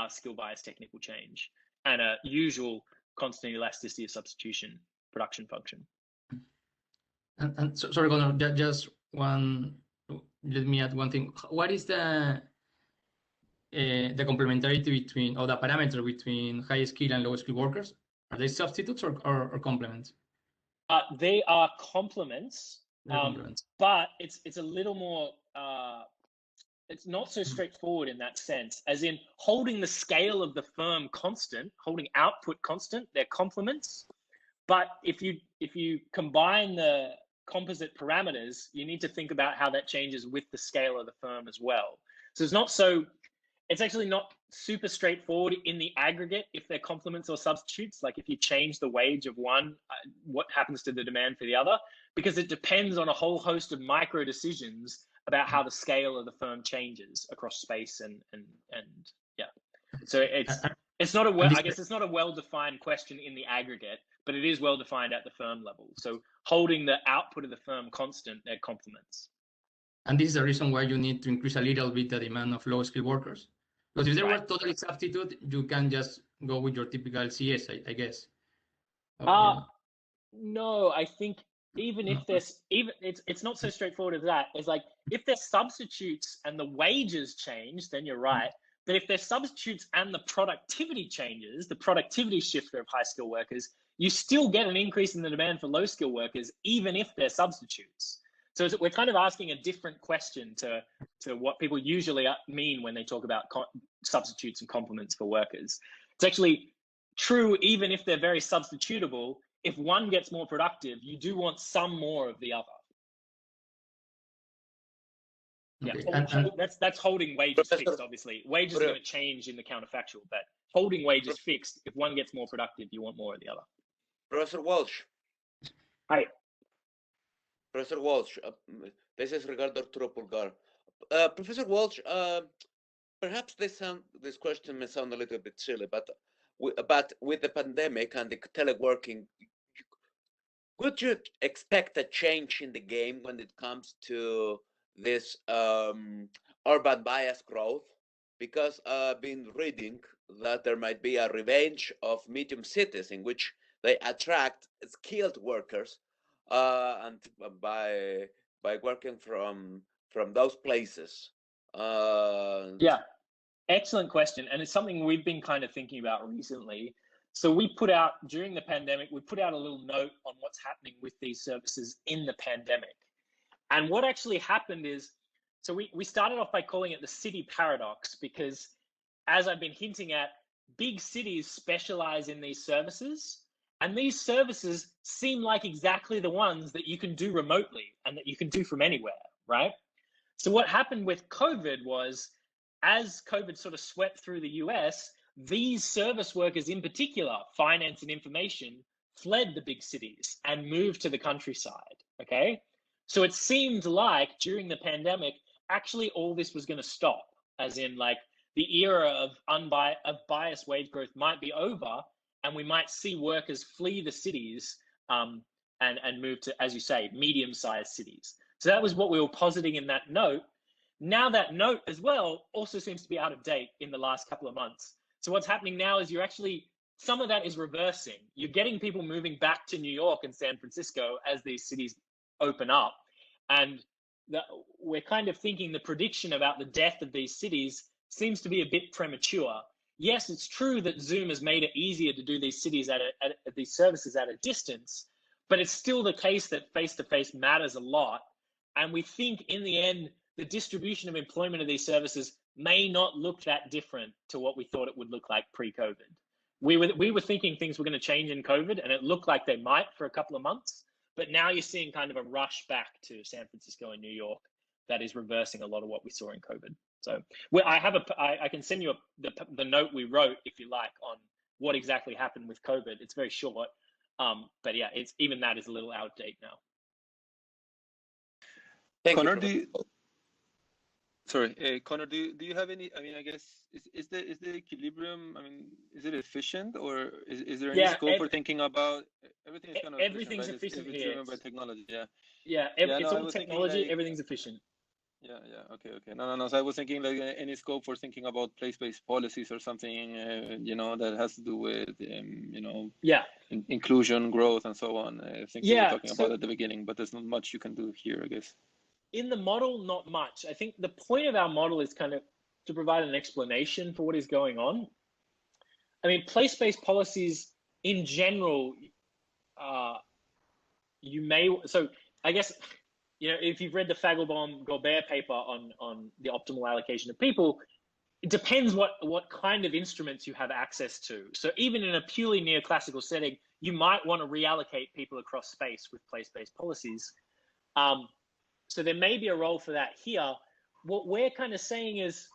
skill bias technical change and a usual constant elasticity of substitution production function. And sorry, Conor, just one. Let me add one thing. What is the complementarity between, or the parameter between high skill and low skill workers? Are they substitutes or complements? They are complements, but it's a little more. It's not so straightforward in that sense, as in holding the scale of the firm constant, holding output constant. They're complements, but if you combine the composite parameters, you need to think about how that changes with the scale of the firm as well. So it's actually not super straightforward in the aggregate if they're complements or substitutes. Like if you change the wage of one, what happens to the demand for the other? Because it depends on a whole host of micro decisions about how the scale of the firm changes across space and yeah. So it's not I guess it's not a well-defined question in the aggregate, but it is well-defined at the firm level. So holding the output of the firm constant, they're complements. And this is the reason why you need to increase a little bit the demand of low-skill workers. Because if they were totally substitute, you can just go with your typical CS, I guess. No, I think even if there's it's not so straightforward as that. It's like if they're substitutes and the wages change, then you're right. But if they're substitutes and the productivity changes, the productivity shifter of high skill workers, you still get an increase in the demand for low skill workers, even if they're substitutes. So we're kind of asking a different question to what people usually mean when they talk about substitutes and complements for workers. It's actually true even if they're very substitutable. If one gets more productive, you do want some more of the other. Okay. Yeah, that's holding wages fixed, obviously. Wages are going to change in the counterfactual, but holding wages fixed, if one gets more productive, you want more of the other. Professor Walsh. Hi. Professor Walsh, this is Ricardo Arturo Pulgar. Professor Walsh, perhaps this question may sound a little bit silly, but with the pandemic and the teleworking, would you expect a change in the game when it comes to this urban bias growth? Because I've been reading that there might be a revenge of medium cities in which they attract skilled workers and by working from from those places? Yeah, excellent question. And it's something we've been kind of thinking about recently. So we put out, during the pandemic, we put out a little note on what's happening with these services in the pandemic. And what actually happened is, so we started off by calling it the city paradox, because as I've been hinting at, big cities specialize in these services, and these services seem like exactly the ones that you can do remotely and that you can do from anywhere, right? So what happened with COVID was, as COVID sort of swept through the US, these service workers in particular, finance and information, fled the big cities and moved to the countryside, okay? So it seemed like during the pandemic, actually all this was going to stop, as in like the era of biased wage growth might be over, and we might see workers flee the cities and move to, as you say, medium-sized cities. So that was what we were positing in that note. Now that note as well also seems to be out of date in the last couple of months. So what's happening now is you're actually, some of that is reversing. You're getting people moving back to New York and San Francisco as these cities open up. And we're kind of thinking the prediction about the death of these cities seems to be a bit premature. Yes, it's true that Zoom has made it easier to do these cities these services at a distance, but it's still the case that face-to-face matters a lot. And we think in the end, the distribution of employment of these services may not look that different to what we thought it would look like pre-COVID. We were thinking things were going to change in COVID, and it looked like they might for a couple of months, but now you're seeing kind of a rush back to San Francisco and New York that is reversing a lot of what we saw in COVID. So I can send you the note we wrote, if you like, on what exactly happened with COVID. It's very short, but yeah, even that is a little out of date now. Conor, Conor, do you have any? I mean, I guess is the equilibrium? I mean, is it efficient, or is there any scope for thinking about everything? Is kind of everything's efficient right? here. Driven by technology, yeah. It's all technology. Like, everything's efficient. Yeah. Okay. No. So I was thinking like any scope for thinking about place-based policies or something, that has to do with, inclusion, growth, and so on. I think we were talking about at the beginning, but there's not much you can do here, I guess. In the model, not much. I think the point of our model is kind of to provide an explanation for what is going on. I mean, place-based policies in general, so I guess, if you've read the Fagelbaum-Gobert paper on the optimal allocation of people, it depends what kind of instruments you have access to. So even in a purely neoclassical setting, you might want to reallocate people across space with place-based policies. So there may be a role for that here. What we're kind of saying is,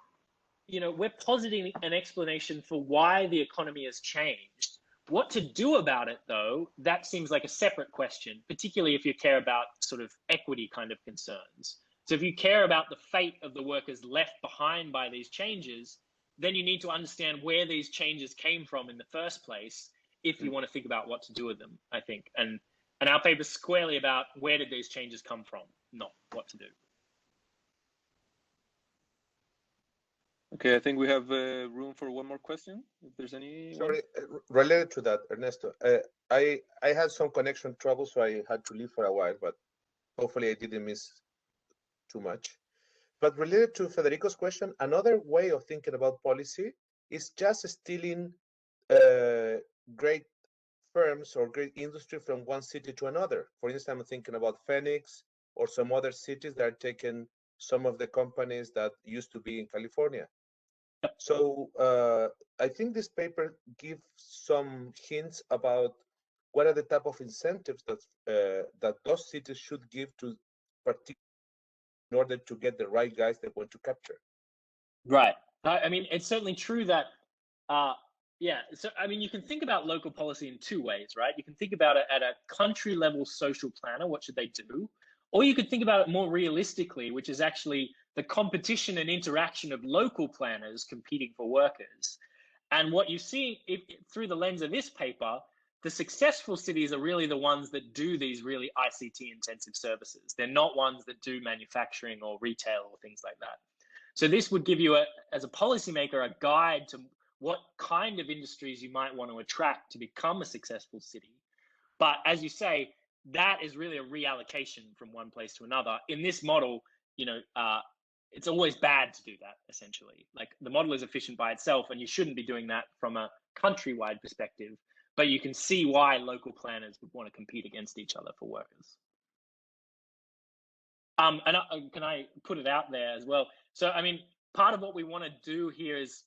we're positing an explanation for why the economy has changed. What to do about it, though, that seems like a separate question, particularly if you care about sort of equity kind of concerns. So if you care about the fate of the workers left behind by these changes, then you need to understand where these changes came from in the first place, if you want to think about what to do with them, I think. And our paper is squarely about where did these changes come from, not what to do. Okay, I think we have room for one more question, if there's any. Sorry, related to that, Ernesto, I had some connection trouble, so I had to leave for a while, but hopefully I didn't miss too much. But related to Federico's question, another way of thinking about policy is just stealing great firms or great industry from one city to another. For instance, I'm thinking about Phoenix or some other cities that are taking some of the companies that used to be in California. So I think this paper gives some hints about what are the type of incentives that those cities should give to particular in order to get the right guys they want to capture. Right. I mean, it's certainly true that, so, I mean, you can think about local policy in two ways, right? You can think about it at a country level social planner, what should they do? Or you could think about it more realistically, which is actually the competition and interaction of local planners competing for workers. And what you see through the lens of this paper, the successful cities are really the ones that do these really ICT intensive services. They're not ones that do manufacturing or retail or things like that. So this would give you, as a policymaker, a guide to what kind of industries you might want to attract to become a successful city. But as you say, that is really a reallocation from one place to another. In this model, it's always bad to do that, essentially. Like, the model is efficient by itself, and you shouldn't be doing that from a countrywide perspective, but you can see why local planners would want to compete against each other for workers. Can I put it out there as well? So, I mean, part of what we want to do here is,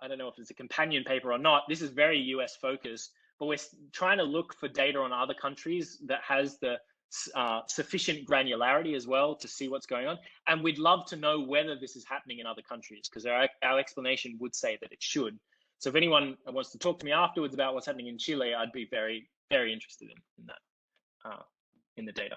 I don't know if it's a companion paper or not, this is very US focused, but we're trying to look for data on other countries that has the sufficient granularity as well to see what's going on. And we'd love to know whether this is happening in other countries, because our explanation would say that it should. So if anyone wants to talk to me afterwards about what's happening in Chile, I'd be very, very interested in that, in the data.